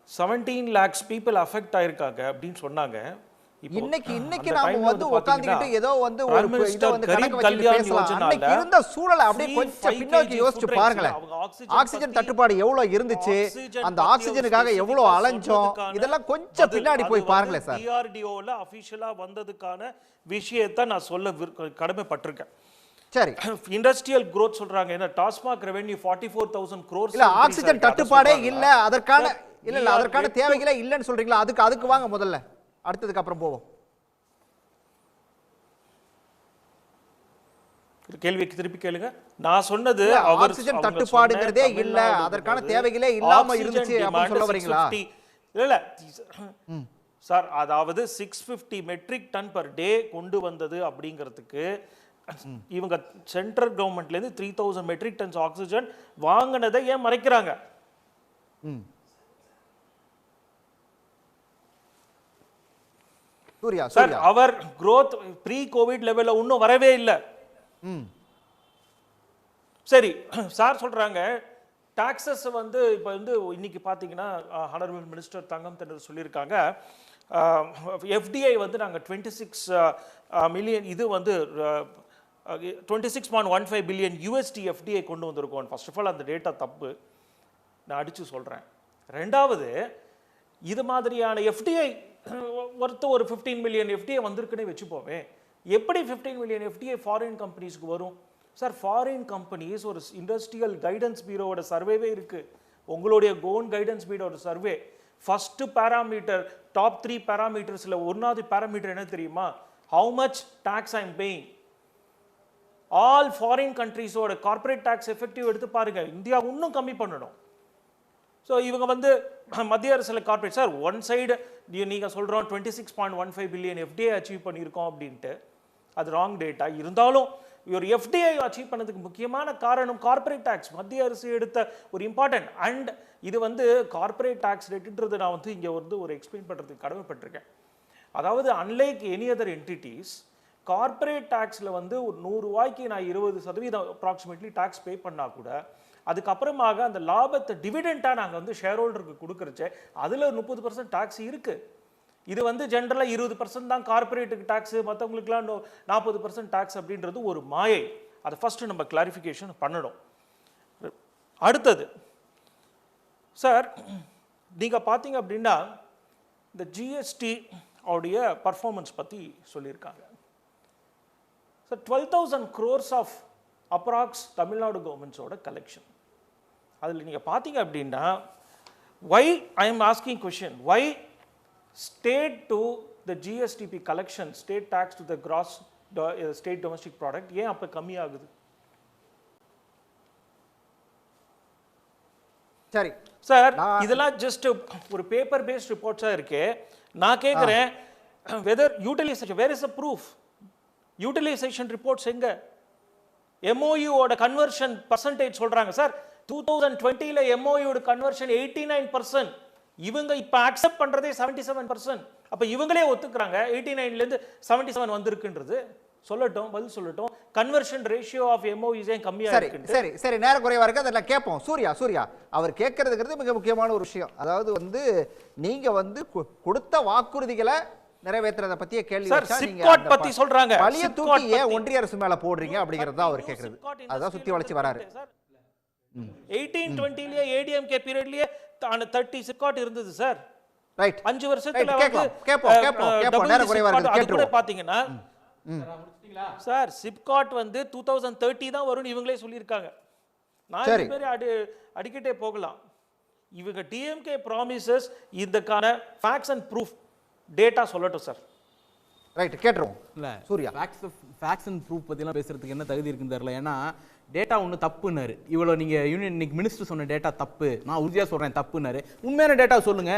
Speaker 3: 17 lakhs people affect ஆயிருக்காங்க அப்படின்னு சொன்னாங்க.
Speaker 2: இன்னைக்கு நாம வந்து உட்கார்ந்துக்கிட்டு ஏதோ வந்து ஒரு இத வந்து கணக்கு வச்சு பேசலாம். அன்னைக்கு இருந்த சூழலை அப்படியே கொஞ்சம் பின்னோக்கி யோசிச்சு பாருங்களேன். ஆக்சிஜன் தட்டுப்பாடு எவ்வளவு இருந்துச்சு, அந்த ஆக்சிஜனுக்காக எவ்வளவு அலைஞ்சோம், இதெல்லாம் கொஞ்சம் பின்னாடி போய் பாருங்களேன் சார்.
Speaker 3: டிஆர்டிஓல அபிஷியலா வந்ததுக்கான விஷயத்தை நான் சொல்ல கடமைப்பட்டிருக்கேன்.
Speaker 2: சரி,
Speaker 3: இண்டஸ்ட்ரியல் growth சொல்றாங்க. என்ன டாஸ்மாக் ரெவென்யூ 44,000 crores.
Speaker 2: இல்ல ஆக்சிஜன் தட்டுப்பாடே இல்ல, அதற்கான தேவைகளே இல்லன்னு சொல்றீங்களா? அதுக்கு வாங்க முதல்ல, அடுத்ததுக்கு அப்புறம் போவோம்.
Speaker 3: கேள்விக்கு திருப்பி கேளுங்க. நான் சொன்னது
Speaker 2: ஆக்சிஜன் தட்டுப்பாடுங்கிறதே இல்ல, அதற்கான தேவைகளே இல்லாம இருந்துச்சு அப்படி சொல்ல வரீங்களா?
Speaker 3: இல்ல சார், அதாவது 650 மெட்ரிக் டன் பர் டே கொண்டு வந்தது அப்படிங்கிறதுக்கு இவங்க சென்ட்ரல் கவர்மெண்ட்ல இருந்து 3000 மெட்ரிக் டன்ஸ் ஆக்சிஜன் வாங்கினதை ஏன் மறைக்கிறாங்க? சார், அவர் growth ப்ரீ கோவிட் லெவல்ல இன்னும் வரவே இல்லை. சரி, சார் சொல்றாங்க டாக்ஸஸ் வந்து இப்போ வந்து இன்னைக்கு பார்த்தீங்கன்னா ஹானரபிள் மினிஸ்டர் தங்கம் தென்னரசு சொல்லியிருக்காங்க, எஃப்டிஐ வந்து நாங்கள் 26 மில்லியன் இது வந்து 26.15 பில்லியன் யூஎஸ்டி எஃப்டிஐ கொண்டு வந்திருக்கோம். ஃபர்ஸ்ட் ஆஃப் ஆல் அந்த டேட்டா தப்பு, நான் அடித்து சொல்கிறேன். ரெண்டாவது, இது மாதிரியான எஃப்டிஐ ஒரு 15 மில்லியன் எஃப்டிஐ வந்திருக்குன்னே வச்சுப்போமே, எப்படி 15 மில்லியன் எஃப்டிஐ ஃபாரின் கம்பெனிஸ்க்கு வரும்? சார், ஃபாரின் கம்பெனிஸ் ஒரு இண்டஸ்ட்ரியல் கைடன்ஸ் பீரோட சர்வேவே இருக்குது. உங்களுடைய கோன் கைடன்ஸ் பீரோட சர்வே ஃபர்ஸ்ட் பேராமீட்டர், டாப் 3 பேராமீட்டர்ஸில் ஒன்றாவது பேராமீட்டர் என்ன தெரியுமா? How much tax I am paying. All foreign கண்ட்ரீஸோட கார்பரேட் டாக்ஸ் எஃபெக்டிவ் எடுத்து பாருங்க, இந்தியா இன்னும் கம்மி பண்ணணும். ஸோ இவங்க வந்து மத்திய அரசில் கார்பரேட், சார் ஒன் சைடு நீங்கள் சொல்கிறோம் 26.15 பில்லியன் எஃப்டிஐ அச்சீவ் பண்ணியிருக்கோம் அப்படின்ட்டு, அது ராங் டேட்டா. இருந்தாலும் ஒரு எஃப்டிஐ அச்சீவ் பண்ணதுக்கு முக்கியமான காரணம் கார்பரேட் டாக்ஸ், மத்திய அரசு எடுத்த ஒரு இம்பார்ட்டன்ட். அண்ட் இது வந்து கார்பரேட் டாக்ஸ் ரேட்டுன்றது நான் வந்து இங்கே வந்து ஒரு எக்ஸ்பிளைன் பண்ணுறதுக்கு கடமைப்பட்டிருக்கேன். அதாவது unlike any other entities, corporate டாக்ஸில் வந்து ஒரு 100 ரூபாய்க்கு நான் 20% அப்ராக்சிமேட்லி டாக்ஸ் பே பண்ணால் கூட அதுக்கப்புறமாக அந்த லாபத்தை டிவிடெண்டாக நாங்கள் வந்து ஷேர் ஹோல்டருக்கு கொடுக்குறச்சே அதில் 30% டாக்ஸ் இருக்குது. இது வந்து ஜென்ரலாக 20% தான் கார்பரேட்டுக்கு டாக்ஸு, மற்றவங்களுக்குலாம் 40% டாக்ஸ் அப்படின்றது ஒரு மாயை. அதை ஃபஸ்ட்டு நம்ம கிளாரிஃபிகேஷன் பண்ணணும். அடுத்தது சார், நீங்கள் பார்த்தீங்க அப்படின்னா இந்த ஜிஎஸ்டி உடைய பர்ஃபார்மன்ஸ் பற்றி சொல்லியிருக்காங்க. Sir 12,000 crores of approx Tamil Nadu கவர்மெண்ட்ஸோட கலெக்ஷன். அதில் நீங்கள் பார்த்தீங்க அப்படின்னா why I am asking question, why state to the GSTP collection, state tax to the gross state domestic product ஏன் அப்போ கம்மியாகுது?
Speaker 2: சரி
Speaker 3: சார் இதெல்லாம் ஜஸ்ட் ஒரு பேப்பர் பேஸ்ட் ரிப்போர்ட்ஸா இருக்கு. நான் கேட்குறேன் whether utilisation, where is a proof? Utilisation reports எங்க? MOU ஓட கன்வர்ஷன் பர்சன்டேஜ் சொல்றாங்க சார் 2020ல MOU ஓட கன்வர்ஷன் 89%. இவங்க இப்போ அக்செப்ட் பண்றதே 77%. அப்ப இவங்களே ஒத்துக்கிறாங்க 89ல இருந்து 77 வந்திருக்குன்றது. சொல்லட்டும், பதில் சொல்லட்டும். கன்வர்ஷன் ரேஷியோ ஆஃப் MOUs ஏன் கம்மியா இருக்கு?
Speaker 2: சரி சரி, நேரம் குறைவா இருக்கு, அதெல்லாம் கேட்போம். சூர்யா அவர் கேட்கறதுங்கிறது மிக முக்கியமான ஒரு விஷயம். அதாவது வந்து நீங்க வந்து கொடுத்த வாக்குறுதிகளை நிறைவேற்றுறத பத்தியே கேள்வி வச்சா நீங்க
Speaker 3: பத்தி சொல்றாங்க.
Speaker 2: பழைய தூக்கி ஏன் ஒன்றிய அரசு மேல போடுறீங்க அப்படிங்கறத அவர் கேட்கறது. அதான் சுத்தி வளைச்சு வராரு.
Speaker 3: 1820ல ADMK பீரியட்லயே 30 சிப்காட் இருந்தது சார்.
Speaker 2: ரைட்,
Speaker 3: 5 வருஷத்துல
Speaker 2: கேப்போம் நேரம் குறைவா இருக்கு, கேட்றோம்.
Speaker 3: பாத்தீங்கன்னா சார் சிப்காட் வந்து 2030 தான் வரும்னு இவங்களே சொல்லியிருக்காங்க. நான் இது பேர் அடிக்கிட்டே போகலாம். இவங்க DMK ப்ராமிசஸ் இதுக்கான ஃபேக்ட்ஸ் அண்ட் ப்ரூஃப் டேட்டா சொல்லட்டும் சார்.
Speaker 2: ரைட், கேட்றோம்.
Speaker 4: இல்ல
Speaker 2: சூர்யா,
Speaker 4: ஃபேக்ட்ஸ் அண்ட் ப்ரூஃப் பத்திலாம் பேசுறதுக்கு என்ன தகுதி இருக்குன்னு தெரியல. ஏன்னா டேட்டா ஒன்று தப்புன்னாரு. இவ்வளோ நீங்கள் யூனியன் இன்னைக்கு மினிஸ்டர் சொன்ன டேட்டா தப்பு, நான் உறுதியாக சொல்கிறேன் தப்புன்னாரு. உண்மையான டேட்டா சொல்லுங்க.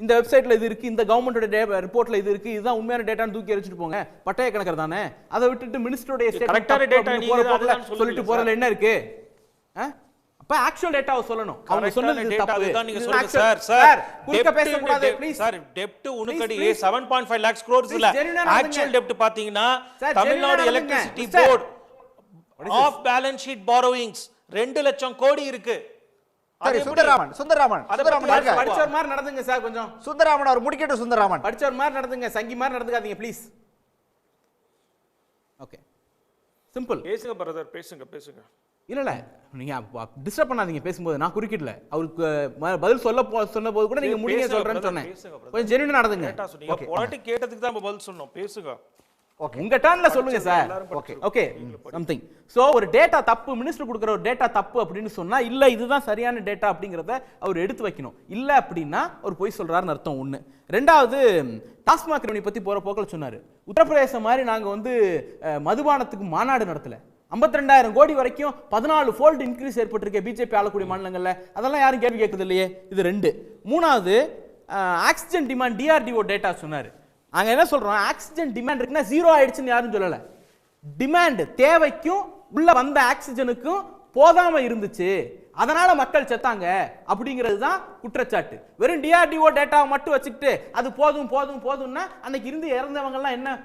Speaker 4: இந்த வெப்சைட்ல இது இருக்கு, இந்த கவர்மெண்டோட ரிப்போர்ட்ல இது இருக்கு, இதுதான் உண்மையான டேட்டான்னு தூக்கி எரிச்சிட்டு போங்க. பட்டய கணக்கர் தானே, அதை விட்டுட்டு மினிஸ்டரோட
Speaker 3: கரெக்டான டேட்டா
Speaker 4: சொல்லிட்டு போறதுல என்ன இருக்கு? அப்ப ஆக்சுவல் டேட்டாவை சொல்லணும். அவங்க சொன்னது தப்பு.
Speaker 3: அதுதான் நீங்க சொல்லுங்க சார். சார்
Speaker 4: குறுக்க பேச கூடாது ப்ளீஸ்.
Speaker 3: சார் டெப்ட் உனக்கடி 7.5 lakhs crores இல்ல. ஆக்சுவல் டெப்ட் பாத்தீங்கன்னா Tamil Nadu electricity board of balance sheet borrowings 2 லட்சம் கோடி இருக்கு.
Speaker 2: சரி, சுந்தரராமன்
Speaker 4: படிச்சவர் மாதிரி நடந்துங்க சார். கொஞ்சம்
Speaker 2: சுந்தரராமன் அவர் முடிக்கட்டும். சுந்தரராமன்
Speaker 4: படிச்சவர் மாதிரி நடந்துங்க, சங்கி மாதிரி நடந்துக்காதீங்க ப்ளீஸ். Okay, simple.
Speaker 3: பேசுங்க பிரதர், பேசுங்க.
Speaker 4: இல்ல நீங்க டிஸ்டர்ப் பண்ணாதீங்க பேசும்போது. நான் குறுக்கிடல. அவருக்கு பதில் சொன்ன போது கூட நீங்க முடிங்க சொல்றேன்னு சொன்னேன். கொஞ்சம் ஜெனுவினா நடந்துங்க.
Speaker 3: பொலிட்டி கேட்டதுக்கு தான் பதில் சொன்னோம். பேசுங்க.
Speaker 4: ஓகே, உங்க டர்ன்ல சொல்லுங்க சார். Okay something. சோ ஒரு டேட்டா தப்பு, மினிஸ்டர் கொடுக்குற ஒரு டேட்டா தப்பு அப்படின்னு சொன்னா இல்ல இதுதான் சரியான டேட்டா அப்படிங்கறத அவர் எடுத்து வைக்கணும். இல்ல அப்படின்னா அவர் பொய் சொல்றாருன்னு அர்த்தம். ஒண்ணு. ரெண்டாவது, டாஸ்மாக் ரெவன்யூ பத்தி போற போக்கில் சொன்னாரு. உத்தரப்பிரதேசம் மாதிரி நாங்க வந்து மதுபானத்துக்கு மாநாடு நடத்தல. 52,000 கோடி வரைக்கும் 14 ஃபோல்டு இன்க்ரீஸ் ஏற்பட்டிருக்கே பிஜேபி ஆளக்கூடிய மாநிலங்கள்ல. அதெல்லாம் யாரும் கேள்வி கேட்கறது இல்லையே. இது ரெண்டு. மூணாவது, ஆக்சிஜன் டிமாண்ட் DRDO டேட்டா சொன்னாரு. நாங்க என்ன சொல்றோம், ஆக்சிஜன் டிமாண்ட் இருக்குன்னா ஜீரோ ஆயிடுச்சுன்னு யாரும் சொல்லல. டிமாண்ட் தேவைக்கும் உள்ள வந்த ஆக்சிஜனுக்கும் போதாம இருந்துச்சு, அதனால மக்கள் செத்தாங்க அப்படிங்கிறது தான் குற்றச்சாட்டு. வெறும் DRDO டேட்டாவை மட்டும் வச்சுக்கிட்டு அது போதும்னா அன்னைக்கு இருந்து இறந்தவங்க எல்லாம் என்ன,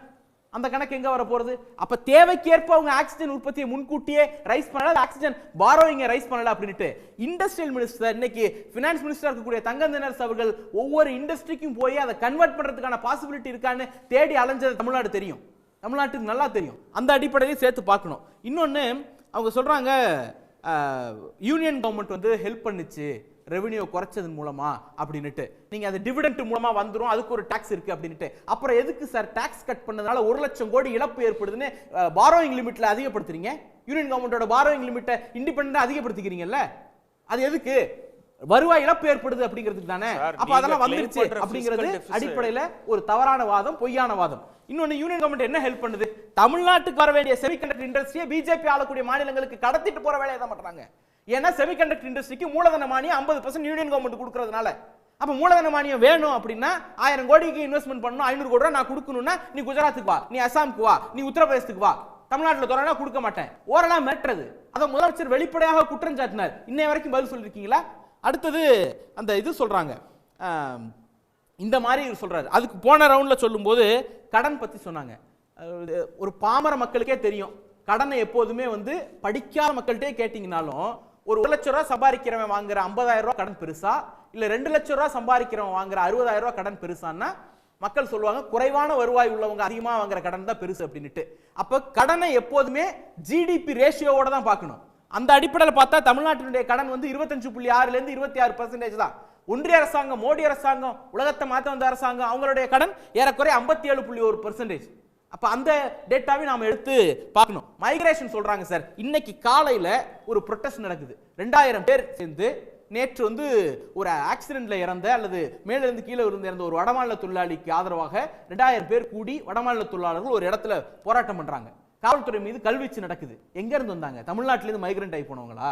Speaker 4: அந்த கணக்கு எங்க வர போறது? அப்ப தேவைக்கேற்ப அவங்க ஆக்சிஜன் உற்பத்தியை முன்கூட்டியே ரைஸ் பண்ணல, ஆக்சிஜன் பாரோயிங்க ரைஸ் பண்ணல அப்படின்ட்டு இண்டஸ்ட்ரியல் மினிஸ்டர், இன்னைக்கு ஃபினான்ஸ் மினிஸ்டர் இருக்கக்கூடிய தங்கம் தினரசு அவர்கள் ஒவ்வொரு இண்டஸ்ட்ரிக்கும் போய் அதை கன்வெர்ட் பண்றதுக்கான பாசிபிலிட்டி இருக்கான்னு தேடி அலைஞ்சது தமிழ்நாடு தெரியும். தமிழ்நாட்டுக்கு நல்லா தெரியும். அந்த அடிப்படையிலே சேர்த்து பார்க்கணும். இன்னொன்னு, அவங்க சொல்றாங்க யூனியன் கவர்மெண்ட் வந்து ஹெல்ப் பண்ணுச்சு ரெவென்யூ குறைச்சதன் மூலமா அப்படின்னுட்டு. நீங்க அது டிவிடெண்ட் மூலமா வந்துரும், அதுக்கு ஒரு டாக்ஸ் இருக்கு அப்படின்னுட்டு. அப்புறம் எதுக்கு சார் டாக்ஸ் கட் பண்ணதுனால 1 லட்சம் கோடி இழப்பு ஏற்படுதுன்னு பாரோயிங் லிமிட்ல அதிகப்படுத்துறீங்க? யூனியன் கவர்மெண்டோட பாரோயிங் லிமிட்டை இண்டிபெண்டா அதிகப்படுத்திக்கிறீங்கல்ல, அது எதுக்கு? வருவாய் இழப்பு ஏற்படுது அப்படிங்கிறதுக்கு தானே. அப்ப அதெல்லாம் வந்துருச்சு அப்படிங்கிறது அடிப்படையில ஒரு தவறான வாதம், பொய்யான வாதம். இன்னொன்னு, யூனியன் கவர்மெண்ட் என்ன ஹெல்ப் பண்ணுது? தமிழ்நாட்டுக்கு வர வேண்டிய செமிகண்டக்டர் இண்டஸ்ட்ரியை பிஜேபி ஆளக்கூடிய மாநிலங்களுக்கு கடத்திட்டு போற வேலையை தான் பண்றாங்க. ஏன்னா செமிகண்டக்டர் இண்டஸ்ட்ரிக்கு மூலதன மானியம் 50% யூனியன் கவர்மெண்ட் கொடுக்கறதுனால. அப்ப மூலதன மானியம் வேணும் அப்படின்னா 1000 கோடிக்கு இன்வெஸ்ட்மெண்ட் பண்ணணும், 500 கோடி நான் கொடுக்கணும்னா நீ குஜராத்துக்கு வா, நீ அசாமுக்கு வா, நீ உத்தரப்பிரதேசத்துக்கு வா, தமிழ்நாட்டில் தோறனா கொடுக்க மாட்டேன், ஓரளவு மிரட்டுறது. அதை முதலமைச்சர் வெளிப்படையாக குற்றம் சாட்டினார். இன்னை வரைக்கும் பதில் சொல்லிருக்கீங்களா? அடுத்தது அந்த இது சொல்றாங்க, இந்த மாதிரி சொல்றாரு. அதுக்கு போன ரவுண்ட்ல சொல்லும்போது கடன் பத்தி சொன்னாங்க. ஒரு பாமர மக்களுக்கே தெரியும், கடனை எப்போதுமே வந்து படிக்காத மக்கள்கிட்டே கேட்டீங்கன்னாலும் ஒரு 1 லட்சம் ரூபாய் சம்பாதிக்கிறவன் வாங்குற 50,000 ரூபாய் கடன் பெருசா, இல்ல 2 லட்சம் ரூபாய் சம்பாதிக்கிறவன் வாங்குற 60,000 ரூபாய் கடன் பெருசான்னா மக்கள் சொல்லுவாங்க குறைவான வருவாய் உள்ளவங்க அதிகமா வாங்குற கடன் தான் பெருசு அப்படின்னுட்டு. அப்ப கடனை எப்போதுமே GDP ரேஷியோவோட தான் பார்க்கணும். அந்த அடிப்படையில் பார்த்தா தமிழ்நாட்டினுடைய கடன் வந்து 25.6 ல இருந்து 26% தான். ஒன்றிய அரசாங்கம், மோடி அரசாங்கம், உலகத்தை மாற்ற வந்த அரசாங்கம், அவங்களுடைய கடன் ஏறக்குறைய 57.1%. அப்ப அந்த டேட்டாவை நாம எடுத்து பார்க்கணும். மைக்ரேஷன் சொல்றாங்க சார். இன்னைக்கு காலையில ஒரு ப்ரொட்டஸ்ட் நடக்குது. 2000 பேர் சேர்ந்து நேற்று வந்து ஒரு ஆக்சிடென்ட்ல இறந்த அல்லது மேலிருந்து கீழே இறந்த ஒரு வடமாநில தொழிலாளிக்கு ஆதரவாக 2000 பேர் கூடி வடமாநில தொழிலாளர்கள் ஒரு இடத்துல போராட்டம் பண்றாங்க. காவல்துறை மீது கல்வீச்சு நடக்குது. எங்க இருந்து வந்தாங்க? தமிழ்நாட்டில இருந்து மைக்ரேட் ஆகி போனவங்களா?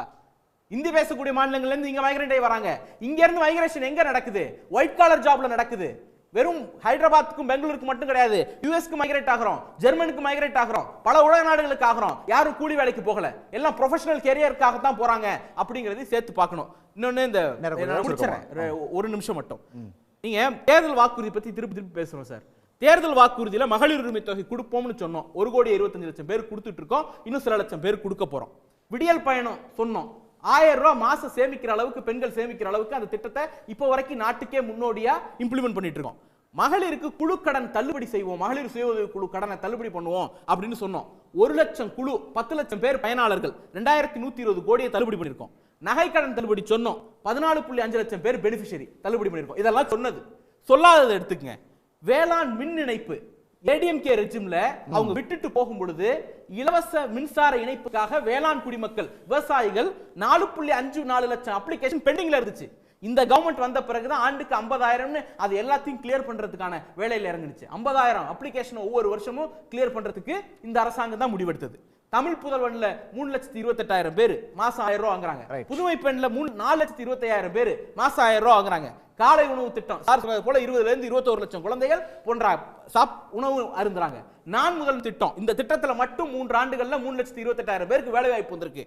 Speaker 4: இந்தி பேசக்கூடிய மாநிலங்கள்ல இருந்து இங்க மைக்ரேட் ஆகி வராங்க. இங்க இருந்து மைக்ரேஷன் எங்க நடக்குது? ஒயிட் காலர் ஜாப்ல நடக்குது. வெறும் ஹைதராபாத்துக்கும் பெங்களூருக்கு மட்டும் கிடையாது. யுஎஸ்க்கு மைக்ரேட் ஆகிறோம், ஜெர்மனுக்கு மைக்ரேட் ஆகிறோம், பல உலக நாடுகளுக்கு ஆகிறோம். யாரும் கூலி வேலைக்கு போகல, எல்லாம் ப்ரொஃபஷனல் கேரியருக்காக தான் போறாங்க அப்படிங்கறதை சேர்த்து பார்க்கணும். இன்னொன்னு இந்த ஒரு நிமிஷம் மட்டும், நீங்க தேர்தல் வாக்குறுதி பத்தி திருப்பி பேசுறோம் சார். தேர்தல் வாக்குறுதியில மகளிர் உரிமை தொகை கொடுப்போம்னு சொன்னோம். 1,25,00,000 பேர் கொடுத்துட்டு இருக்கோம். இன்னும் சில லட்சம் பேர் கொடுக்க போறோம். விடியல் பயணம் சொன்னோம். 1000 ரூபாய் மாசம் சேமிக்கிற அளவுக்கு, பெண்கள் சேமிக்கிற அளவுக்கு அந்த திட்டத்தை இப்போ வரைக்கும் நாட்டுக்கே முன்னோடியா இம்ப்ளிமெண்ட் பண்ணிட்டு இருக்கோம். மகளிருக்கு குழு கடன் தள்ளுபடி செய்வோம், மகளிர் சுய உதவி குழு கடனை தள்ளுபடி பண்ணுவோம் அப்படின்னு சொன்னோம். 1 லட்சம் குழு, 10 லட்சம் பேர் பயனாளர்கள், 2120 கோடியை தள்ளுபடி பண்ணிருக்கோம். நகை கடன் தள்ளுபடி சொன்னோம், 14.5 லட்சம் பேர் பெனிஃபிஷியரி தள்ளுபடி பண்ணிருக்கோம். இதெல்லாம் சொன்னது. சொல்லாததை எடுத்துக்கங்க. வேளாண் மின் இணைப்பு ஏடிஎம்கே ரெஜிம்ல அவங்க விட்டுட்டு போகும் பொழுது இலவச மின்சார இணைப்புக்காக வேளாண் குடிமக்கள், விவசாயிகள் 4.54 லட்சம் அப்ளிகேஷன் பெண்டிங்ல இருந்துச்சு. இந்த கவர்மெண்ட் வந்த பிறகுதான் ஆண்டுக்கு 50,000 அது எல்லாத்தையும் கிளியர் பண்றதுக்கான வேலையில இறங்குச்சு. 50,000 அப்ளிகேஷன் ஒவ்வொரு வருஷமும் கிளியர் பண்றதுக்கு இந்த அரசாங்கம் தான் முடிவெடுத்தது. தமிழ் புதல்வன்ல 3,28,000 பேர் மாசம் 1000 ரூபாய் வாங்குறாங்க. புதுமை பெண்ல 4,25,000 பேர் மாசம் 1000 ரூபாய் வாங்குறாங்க. காலை உணவு திட்டம் போல 20 இருந்து 21 லட்சம் குழந்தைகள் போன்ற உணவு அருந்துறாங்க. நான் முதல் திட்டம், இந்த திட்டத்துல மட்டும் 3 ஆண்டுகள்ல 3,28,000 பேருக்கு வேலை வாய்ப்பு வந்திருக்கு.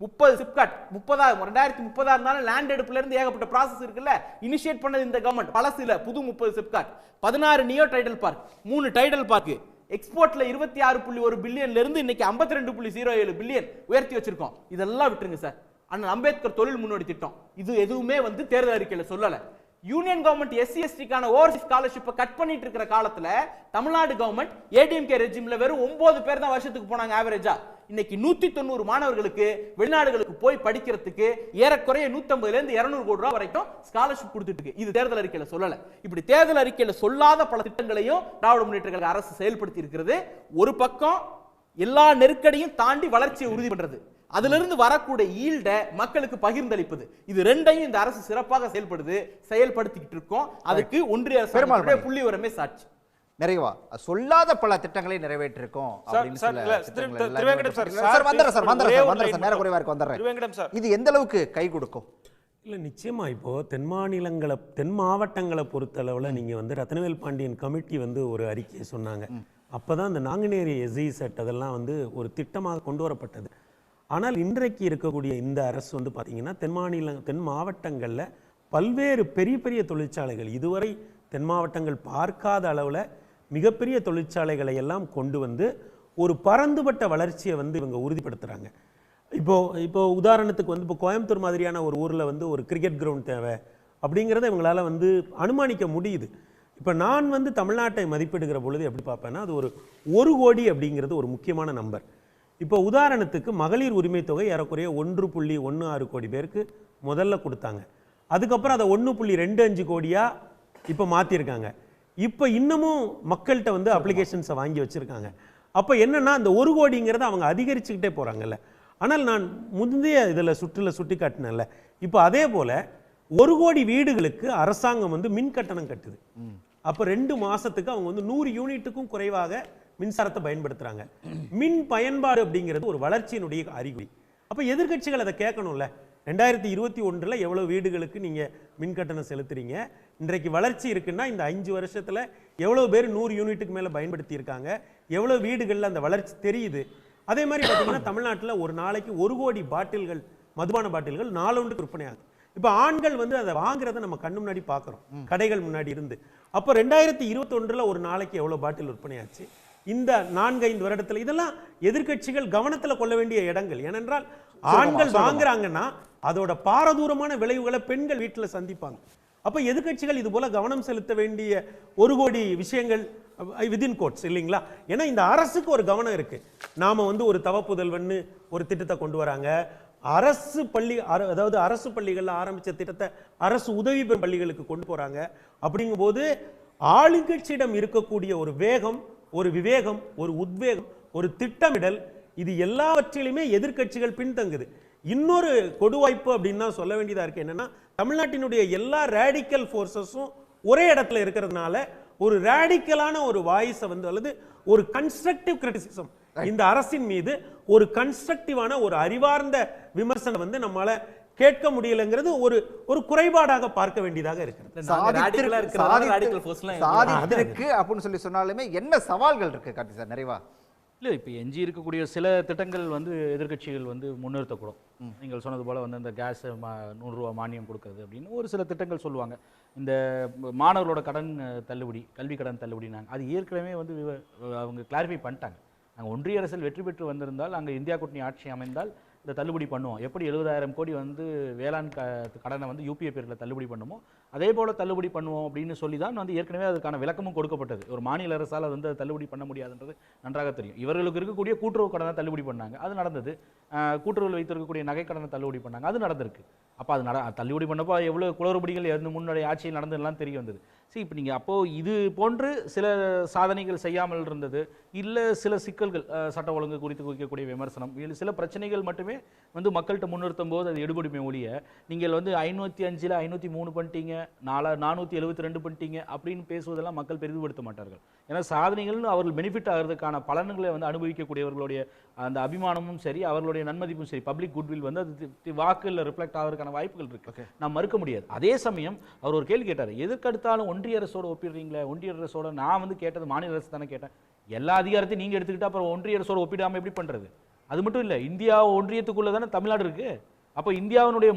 Speaker 4: 30 சிப்காட் 2030 இருந்தாலும் லேண்ட் எடுப்புல இருந்து ஏகப்பட்ட ப்ராசஸ் இருக்குல்ல, இனிஷியேட் பண்ணது இந்த கவர்மெண்ட். பலசில புது 30 SIPCOT, 16 neo tidel park, 3 tidel park, எக்ஸ்போர்ட்ல 26.1 பில்லியன்ல இருந்து இன்னைக்கு 52.07 பில்லியன் உயர்த்தி வச்சிருக்கோம். இதெல்லாம் விட்டுருங்க சார். அண்ணல் அம்பேத்கர் தொழில் முன்னோடி திட்டம், இது எதுவுமே வந்து தேர்தல் அறிக்கையில சொல்லல. யூனியன் கவர்மெண்ட் SC/ST ஓவர்சீஸ் ஸ்காலர்ஷிப்பை கட் பண்ணிட்டு இருக்கிற காலத்துல தமிழ்நாடு கவர்மெண்ட் ஏடிஎம்கே ரெஜிம்ல வெறும் 9 பேர் தான் வருஷத்துக்கு போனாங்க ஆவரேஜா. இன்னைக்கு 190 மாணவர்களுக்கு வெளிநாடுகளுக்கு போய் படிக்கிறதுக்கு ஏறக்குறைய 150 இருந்து 200 கோடி ரூபாய் வரைக்கும் ஸ்காலர்ஷிப் கொடுத்துட்டு இருக்கு. இது தேர்தல் அறிக்கையில சொல்லல. இப்படி தேர்தல் அறிக்கையில சொல்லாத பல திட்டங்களையும் திராவிட முன்னேற்ற கழக அரசு செயல்படுத்தி இருக்கிறது. ஒரு பக்கம் எல்லா நெருக்கடியும் தாண்டி வளர்ச்சியை உறுதி பண்றது, அதுல இருந்து வரக்கூடிய ஈல்ட மக்களுக்கு பகிர்ந்தளிப்பது, இது ரெண்டையும் இந்த அரசு சிறப்பாக செயல்படுத்திக்கிட்டு இருக்கோம். அதுக்கு ஒன்றிய அரசு புள்ளி விவரமே சாட்சி.
Speaker 2: நிறைவா சொல்லாத பல திட்டங்களை நிறைவேற்றிருக்கோம். இது எந்த அளவுக்கு கை கொடுக்கும்?
Speaker 5: இல்லை, நிச்சயமா இப்போ தென் மாவட்டங்களை பொறுத்தளவில் நீங்கள் வந்து ரத்னவேல் பாண்டியன் கமிட்டி வந்து ஒரு அறிக்கையை சொன்னாங்க. அப்போ தான் இந்த நாங்குநேரி SEZ அதெல்லாம் வந்து ஒரு திட்டமாக கொண்டு வரப்பட்டது. ஆனால் இன்றைக்கு இருக்கக்கூடிய இந்த அரசு வந்து பார்த்திங்கன்னா தென் மாவட்டங்களில் பல்வேறு பெரிய பெரிய தொழிற்சாலைகள், இதுவரை தென் மாவட்டங்கள் பார்க்காத அளவில் மிகப்பெரிய தொழிற்சாலைகளை எல்லாம் கொண்டு வந்து ஒரு பரந்துபட்ட வளர்ச்சியை வந்து இவங்க உறுதிப்படுத்துகிறாங்க. இப்போ உதாரணத்துக்கு வந்து இப்போ கோயம்புத்தூர் மாதிரியான ஒரு ஊரில் வந்து ஒரு கிரிக்கெட் கிரவுண்ட் தேவை அப்படிங்கிறத இவங்களால் வந்து அனுமானிக்க முடியுது. இப்போ நான் வந்து தமிழ்நாட்டை மதிப்பிடுகிற பொழுது எப்படி பார்ப்பேன்னா, அது ஒரு 1 கோடி அப்படிங்கிறது ஒரு முக்கியமான நம்பர். இப்போ உதாரணத்துக்கு மகளிர் உரிமை தொகை ஏறக்குறைய 1.16 கோடி பேருக்கு முதல்ல கொடுத்தாங்க. அதுக்கப்புறம் அதை 1.25 கோடியாக இப்போ மாற்றிருக்காங்க. இப்போ இன்னமும் மக்கள்கிட்ட வந்து அப்ளிகேஷன்ஸை வாங்கி வச்சுருக்காங்க. அப்போ என்னென்னா அந்த 1 கோடிங்கிறத அவங்க அதிகரிச்சுக்கிட்டே போகிறாங்கல்ல. ஆனால் நான் முந்தைய இதில் சுட்டி காட்டினேன்ல, இப்போ அதே போல் 1 கோடி வீடுகளுக்கு அரசாங்கம் வந்து மின் கட்டணம் கட்டுது. அப்போ 2 மாதத்துக்கு அவங்க வந்து 100 யூனிட்டுக்கும் குறைவாக மின்சாரத்தை பயன்படுத்துகிறாங்க. மின் பயன்பாடு அப்படிங்கிறது ஒரு வளர்ச்சியினுடைய அறிகுறி. அப்போ எதிர்க்கட்சிகள் அதை கேட்கணும்ல. 2021 எவ்வளோ வீடுகளுக்கு நீங்கள் மின் கட்டணம் செலுத்துறீங்க, இன்றைக்கு வளர்ச்சி இருக்குன்னா இந்த 5 வருஷத்தில் எவ்வளோ பேர் 100 யூனிட்டுக்கு மேலே பயன்படுத்தி இருக்காங்க, எவ்வளோ வீடுகளில் அந்த வளர்ச்சி தெரியுது. அதே மாதிரி பார்த்தீங்கன்னா தமிழ்நாட்டில் ஒரு நாளைக்கு 1 கோடி பாட்டில்கள், மதுபான பாட்டில்கள் நாளொன்றுக்கு விற்பனை ஆகுது. இப்போ ஆண்கள் வந்து அதை வாங்குறத நம்ம கண்ணு முன்னாடி பார்க்குறோம், கடைகள் முன்னாடி இருந்து. அப்போ 2021 ஒரு நாளைக்கு எவ்வளோ பாட்டில் விற்பனையாச்சு இந்த 4-5 வருடத்தில்? இதெல்லாம் எதிர்க்கட்சிகள் கவனத்தில் கொள்ள வேண்டிய இடங்கள். ஏனென்றால் ஆண்கள் வாங்குறாங்கன்னா அதோட பாரதூரமான விளைவுகளை பெண்கள் வீட்டில் சந்திப்பாங்க. அப்போ எதிர்க்கட்சிகள் இது போல கவனம் செலுத்த வேண்டிய 1 கோடி விஷயங்கள் விதின் கோட்ஸ் இல்லைங்களா? ஏன்னா இந்த அரசுக்கு ஒரு கவனம் இருக்கு. நாம வந்து ஒரு தவப்புதல்வன்னு ஒரு திட்டத்தை கொண்டு வராங்க, அரசு பள்ளி அதாவது அரசு பள்ளிகளில் ஆரம்பித்த திட்டத்தை அரசு உதவி பெறும் பள்ளிகளுக்கு கொண்டு போகிறாங்க. அப்படிங்கும்போது ஆளுங்கட்சியிடம் இருக்கக்கூடிய ஒரு வேகம், ஒரு விவேகம், ஒரு உத்வேகம், ஒரு திட்டமிடல், இது எல்லாவற்றிலுமே எதிர்க்கட்சிகள் பின்தங்குது. இன்னொரு கொடுவாய்ப்பு அப்படின்னு தான் சொல்ல வேண்டியதாக இருக்குது. என்னென்னா, தமிழ்நாட்டினுடைய எல்லா ரேடிக்கல் ஃபோர்ஸஸும் ஒரே இடத்துல இருக்கிறதுனால ஒரு ரேடிக்கலான ஒரு வாய்ஸை வந்து அல்லது ஒரு கன்ஸ்ட்ரக்டிவ் கிரிட்டிசிசம் இந்த அரசின் மீது ஒரு கன்ஸ்ட்ரக்டிவான ஒரு அறிவார்ந்த விமர்சனம் வந்து நம்மால கேட்க முடியலங்கிறது ஒரு ஒரு குறைபாடாக பார்க்க வேண்டியதாக இருக்கிறது.
Speaker 2: சாதித்திருக்கு அப்படின்னு சொல்லி சொன்னாலுமே என்ன சவால்கள் இருக்கு கார்த்தி சார் நிறைவா?
Speaker 6: இல்லை, இப்போ எஞ்சி இருக்கக்கூடிய சில திட்டங்கள் வந்து எதிர்க்கட்சிகள் வந்து முன்னிறுத்தக்கூடும். நீங்கள் சொன்னது போல் வந்து இந்த கேஸ் 100 ரூபா மானியம் கொடுக்கறது அப்படின்னு ஒரு சில திட்டங்கள் சொல்லுவாங்க. இந்த மாணவர்களோட கடன் தள்ளுபடி, கல்வி கடன் தள்ளுபடினாங்க. அது ஏற்கனவே வந்து அவங்க கிளாரிஃபை பண்ணிட்டாங்க. நாங்கள் ஒன்றிய அரசில் வெற்றி பெற்று வந்திருந்தால், அங்கே இந்தியா கூட்டணி ஆட்சி அமைந்தால் இந்த தள்ளுபடி பண்ணுவோம். எப்படி 70,000 கோடி வந்து வேளாண் கடனை வந்து யூபிஏ பேரில் தள்ளுபடி பண்ணுமோ அதே போல் தள்ளுபடி பண்ணுவோம் அப்படின்னு சொல்லி தான் வந்து ஏற்கனவே அதுக்கான விளக்கமும் கொடுக்கப்பட்டது. ஒரு மாநில அரசால் வந்து தள்ளுபடி பண்ண முடியாதுன்றது நன்றாக தெரியும். இவர்களுக்கு இருக்கக்கூடிய கூட்டுறவு கடனை தள்ளுபடி பண்ணாங்க, அது நடந்தது. கூட்டுறவில் வைத்திருக்கக்கூடிய நகை கடனை தள்ளுபடி பண்ணாங்க, அது நடந்திருக்கு. அப்போ அது தள்ளுபடி பண்ணப்போ எவ்வளோ குளறுபடிகள் முன்னாடி ஆட்சியில் நடந்ததுலாம் தெரிய வந்தது. சரி, இப்போ நீங்கள் அப்போது இது போன்று சில சாதனைகள் செய்யாமல் இருந்தது, இல்லை சில சிக்கல்கள் சட்ட ஒழுங்கு குறித்து வைக்கக்கூடிய விமர்சனம், இல்லை சில பிரச்சனைகள் மட்டுமே வந்து மக்கள்கிட்ட முன்னிறுத்தும் போது அது எடுபடுமே ஒழிய, நீங்கள் வந்து 505ல் 503 பண்ணிட்டீங்க, 472 பண்ணிட்டீங்க அப்படின்னு பேசுவதெல்லாம் மக்கள் பெரிதுபடுத்த மாட்டார்கள். ஏன்னா சாதனைகள்னு அவர்கள் பெனிஃபிட் ஆகிறதுக்கான பலன்களை வந்து அனுபவிக்கக்கூடியவர்களுடைய அந்த அபிமானமும் சரி, அவர்களுடைய நன்மதிப்பும் சரி, பப்ளிக் குட்வில் வந்து அது வாக்குகளில் ரிஃப்ளெக்ட் ஆகிறதுக்கான வாய்ப்புகள் இருக்கு, நாம் மறுக்க முடியாது. அதே சமயம் அவர் ஒரு கேள்வி கேட்டார், எதுக்கெடுத்தாலும் ஒன்றிய அரசோட ஒப்பிடுறீங்களே, ஒன்றிய அரசோட. நான் வந்து கேட்டது மாநில அரசு தானே கேட்டேன். எல்லா அதிகாரத்தையும் நீங்கள் எடுத்துக்கிட்டா அப்புறம் ஒன்றிய அரசோட ஒப்பிடாமல் எப்படி பண்ணுறது? அது மட்டும் இல்லை, இந்தியா ஒன்றியத்துக்குள்ளே தானே தமிழ்நாடு இருக்குது. அப்போ இந்தியாவினுடைய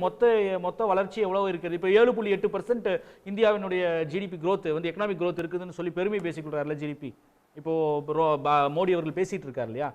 Speaker 6: மொத்த வளர்ச்சி எவ்வளோ இருக்குது? இப்போ 7.8% இந்தியாவினுடைய ஜிடிபி growth வந்து எக்கனாமிக் growth இருக்குதுன்னு சொல்லி பெருமை பேசிக்கொள்றாருல ஜிடிபி. இப்போது மோடி அவர்கள் பேசிகிட்டு இருக்கார் இல்லையா,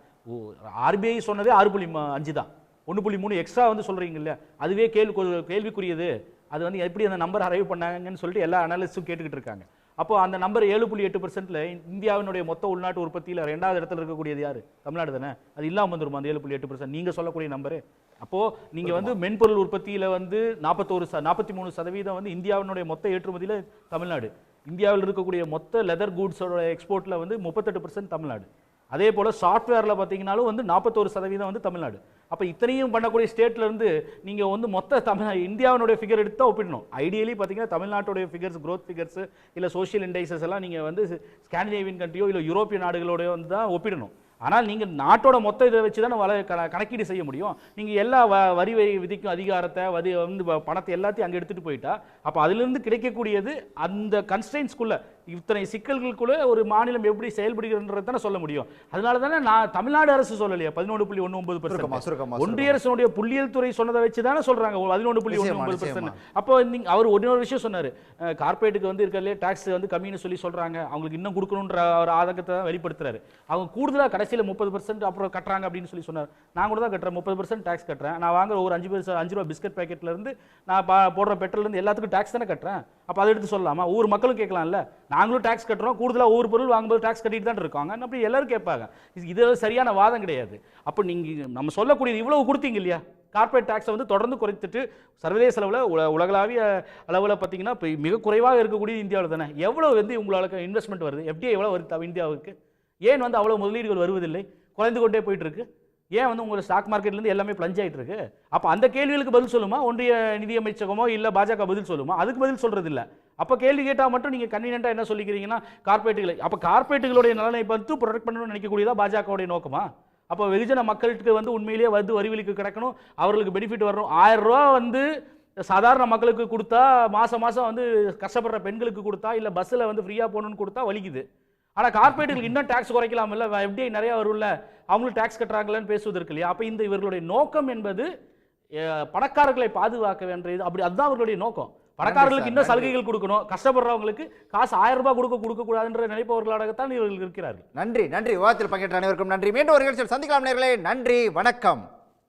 Speaker 6: ஆர்பிஐ சொன்னதே 6.5 தான், 1.3 எக்ஸ்ட்ரா வந்து சொல்கிறீங்க இல்லையா, அதுவே கேள்விக்குரியது. அது வந்து எப்படி அந்த நம்பர் அரைவ் பண்ணாங்கன்னு சொல்லிட்டு எல்லா அனாலிஸ்டும் கேட்டுக்கிட்டு இருக்காங்க. அப்போ அந்த நம்பர் 7.8%ல் இந்தியாவினுடைய மொத்த உள்நாட்டு உற்பத்தியில் 2வது இடத்துல இருக்கக்கூடியது யார்? தமிழ்நாடு தானே. அது இல்லாமல் வந்துருமா அந்த 7.8% நீங்கள் சொல்லக்கூடிய நம்பரு? அப்போது நீங்கள் வந்து மென்பொருள் உற்பத்தியில் வந்து 43% வந்து இந்தியாவினுடைய மொத்த ஏற்றுமதியில் தமிழ்நாடு. இந்தியாவில் இருக்கக்கூடிய மொத்த லெதர் கூட்ஸோட எக்ஸ்போர்ட்டில் வந்து 38% தமிழ்நாடு. அதே போல் சாஃப்ட்வேரில் பார்த்தீங்கன்னாலும் வந்து 41% வந்து தமிழ்நாடு. அப்போ இத்தனையும் பண்ணக்கூடிய ஸ்டேட்லேருந்து நீங்கள் வந்து மொத்த இந்தியாவினுடைய ஃபிகர் எடுத்து தான் ஒப்பிடணும். ஐடியலி பார்த்தீங்கன்னா தமிழ்நாட்டுடைய ஃபிகர்ஸ், க்ரோத் ஃபிகர்ஸ் இல்லை சோஷியல் இண்டைசஸ் எல்லாம் நீங்கள் வந்து ஸ்காண்டினேவியன் கண்ட்ரியோ இல்லை யூரோப்பிய நாடுகளோட வந்து தான் ஒப்பிடணும். ஆனால் நீங்கள் நாட்டோட மொத்த இதை வச்சு தானே கணக்கீடு செய்ய முடியும். நீங்கள் எல்லா வரி விதிக்கும் அதிகாரத்தை வந்து பணத்தை எல்லாத்தையும் அங்கே எடுத்துகிட்டு போயிட்டா அப்போ அதிலிருந்து கிடைக்கக்கூடியது அந்த கன்ஸ்ட்ரெயின்ஸ்குள்ளே இத்தனை சிக்கல்களுக்குள்ளே ஒரு மாநிலம் எப்படி செயல்படுகிறன்றது தானே சொல்ல முடியும். அதனால தானே நான் தமிழ்நாடு அரசு சொல்லலையா 11.19%, ஒன்றிய அரசுடைய புள்ளியியல் துறை சொன்னதை வச்சு தானே சொல்கிறாங்க 11.19%. அப்போ அவர் ஒரு விஷயம் சொன்னார், கார்பரேட்டுக்கு வந்து இருக்கிறதுலே டாக்ஸ் வந்து கம்மின்னு சொல்லி சொல்கிறாங்க, அவங்களுக்கு இன்னும் கொடுக்கணுன்ற ஒரு ஆதங்கத்தை தான் வெளிப்படுத்துறாரு. அவங்க கூடுதலாக கடைசியில் 30% அப்புறம் கட்டுறாங்க அப்படின்னு சொல்லி சொன்னார். நான் கூட தான் கட்டுறேன், 30% டாக்ஸ் கட்டுறேன். நான் வாங்குற ஒரு 5 ரூபா பிஸ்கட் பேக்கெட்லேருந்து நான் போடுற பெட்ரோல்லேருந்து எல்லாத்துக்கும் டாக்ஸ் தானே கட்டுறேன். அப்போ அதை எடுத்து சொல்லலாமா? ஒவ்வொரு மக்களும் கேட்கலாம்ல, நாங்களும் டாக்ஸ் கட்டுறோம், கூடுதலாக ஒவ்வொரு பொருள் வாங்கும்போது டாக்ஸ் கட்டிட்டு தான் இருக்காங்க அப்படி எல்லாரும் கேட்பாங்க. இது சரியான வாதம் கிடையாது. அப்போ நீங்கள் நம்ம சொல்லக்கூடியது இவ்வளவு கொடுத்தீங்க இல்லையா, கார்பரேட் டாக்ஸை வந்து தொடர்ந்து குறைத்துட்டு சர்வதேச அளவில் உலகளாவிய அளவில் பார்த்தீங்கன்னா இப்போ மிக குறைவாக இருக்கக்கூடிய இந்தியாவில் தானே எவ்வளோ வந்து உங்களுக்கு இன்வெஸ்ட்மெண்ட் வருது, FDI எவ்வளோ வருது இந்தியாவுக்கு? ஏன் வந்து அவ்வளோ முதலீடுகள் வருவதில்லை, குறைந்து கொண்டே போயிட்டு இருக்கு? ஏன் வந்து உங்கள் ஸ்டாக் மார்க்கெட்லேருந்து எல்லாமே பிளஞ்ச் ஆகிட்டு இருக்கு? அப்போ அந்த கேள்விகளுக்கு பதில் சொல்லுமா ஒன்றிய நிதியமைச்சகமோ இல்லை பாஜக பதில் சொல்லுமா? அதுக்கு பதில் சொல்கிறது இல்லை. அப்போ கேள்வி கேட்டால் மட்டும் நீங்கள் கன்வீனியன்ட்டாக என்ன சொல்லிக்கிறீங்கன்னா கார்பரேட்டுகளை, அப்போ கார்பரேட்டுகளுடைய நலனை பார்த்து ப்ரொடெக்ட் பண்ணணும்னு நினைக்கக்கூடியதா பாஜகவுடைய நோக்கமா? அப்போ வெகுஜன மக்களுக்கு வந்து உண்மையிலேயே வந்து வரிவிலிக்கு கிடைக்கணும், அவர்களுக்கு பெனிஃபிட் வரணும். 1000 ரூபா வந்து சாதாரண மக்களுக்கு கொடுத்தா, மாதம் வந்து கஷ்டப்படுற பெண்களுக்கு கொடுத்தா, இல்லை பஸ்ஸில் வந்து ஃப்ரீயாக போகணுன்னு கொடுத்தா வலிக்குது. ஆனால் கார்பரேட்டுகளுக்கு இன்னும் டாக்ஸ் குறைக்கலாம் இல்லை, FDI நிறையா வரும்ல, அவங்களும் டாக்ஸ் கட்டுறாங்களான்னு பேசுவதற்கு இல்லையா? அப்போ இந்த இவர்களுடைய நோக்கம் என்பது பணக்காரர்களை பாதுகாக்க வேண்டியது, அப்படி அதுதான் அவர்களுடைய நோக்கம். பணக்காரர்களுக்கு இன்னும் சலுகைகள் கொடுக்கணும், கஷ்டப்படுறவங்களுக்கு காசு 1000 ரூபாய் கொடுக்கக்கூடாதுன்ற நினைப்பவர்களாகத்தான் இவர்கள் இருக்கிறார்கள்.
Speaker 2: நன்றி. விவாதத்தில் பங்கேற்ற அனைவருக்கும் நன்றி. மீண்டும் ஒரு நிகழ்ச்சியில் சந்திக்கலாம் நேயர்களே. நன்றி, வணக்கம்.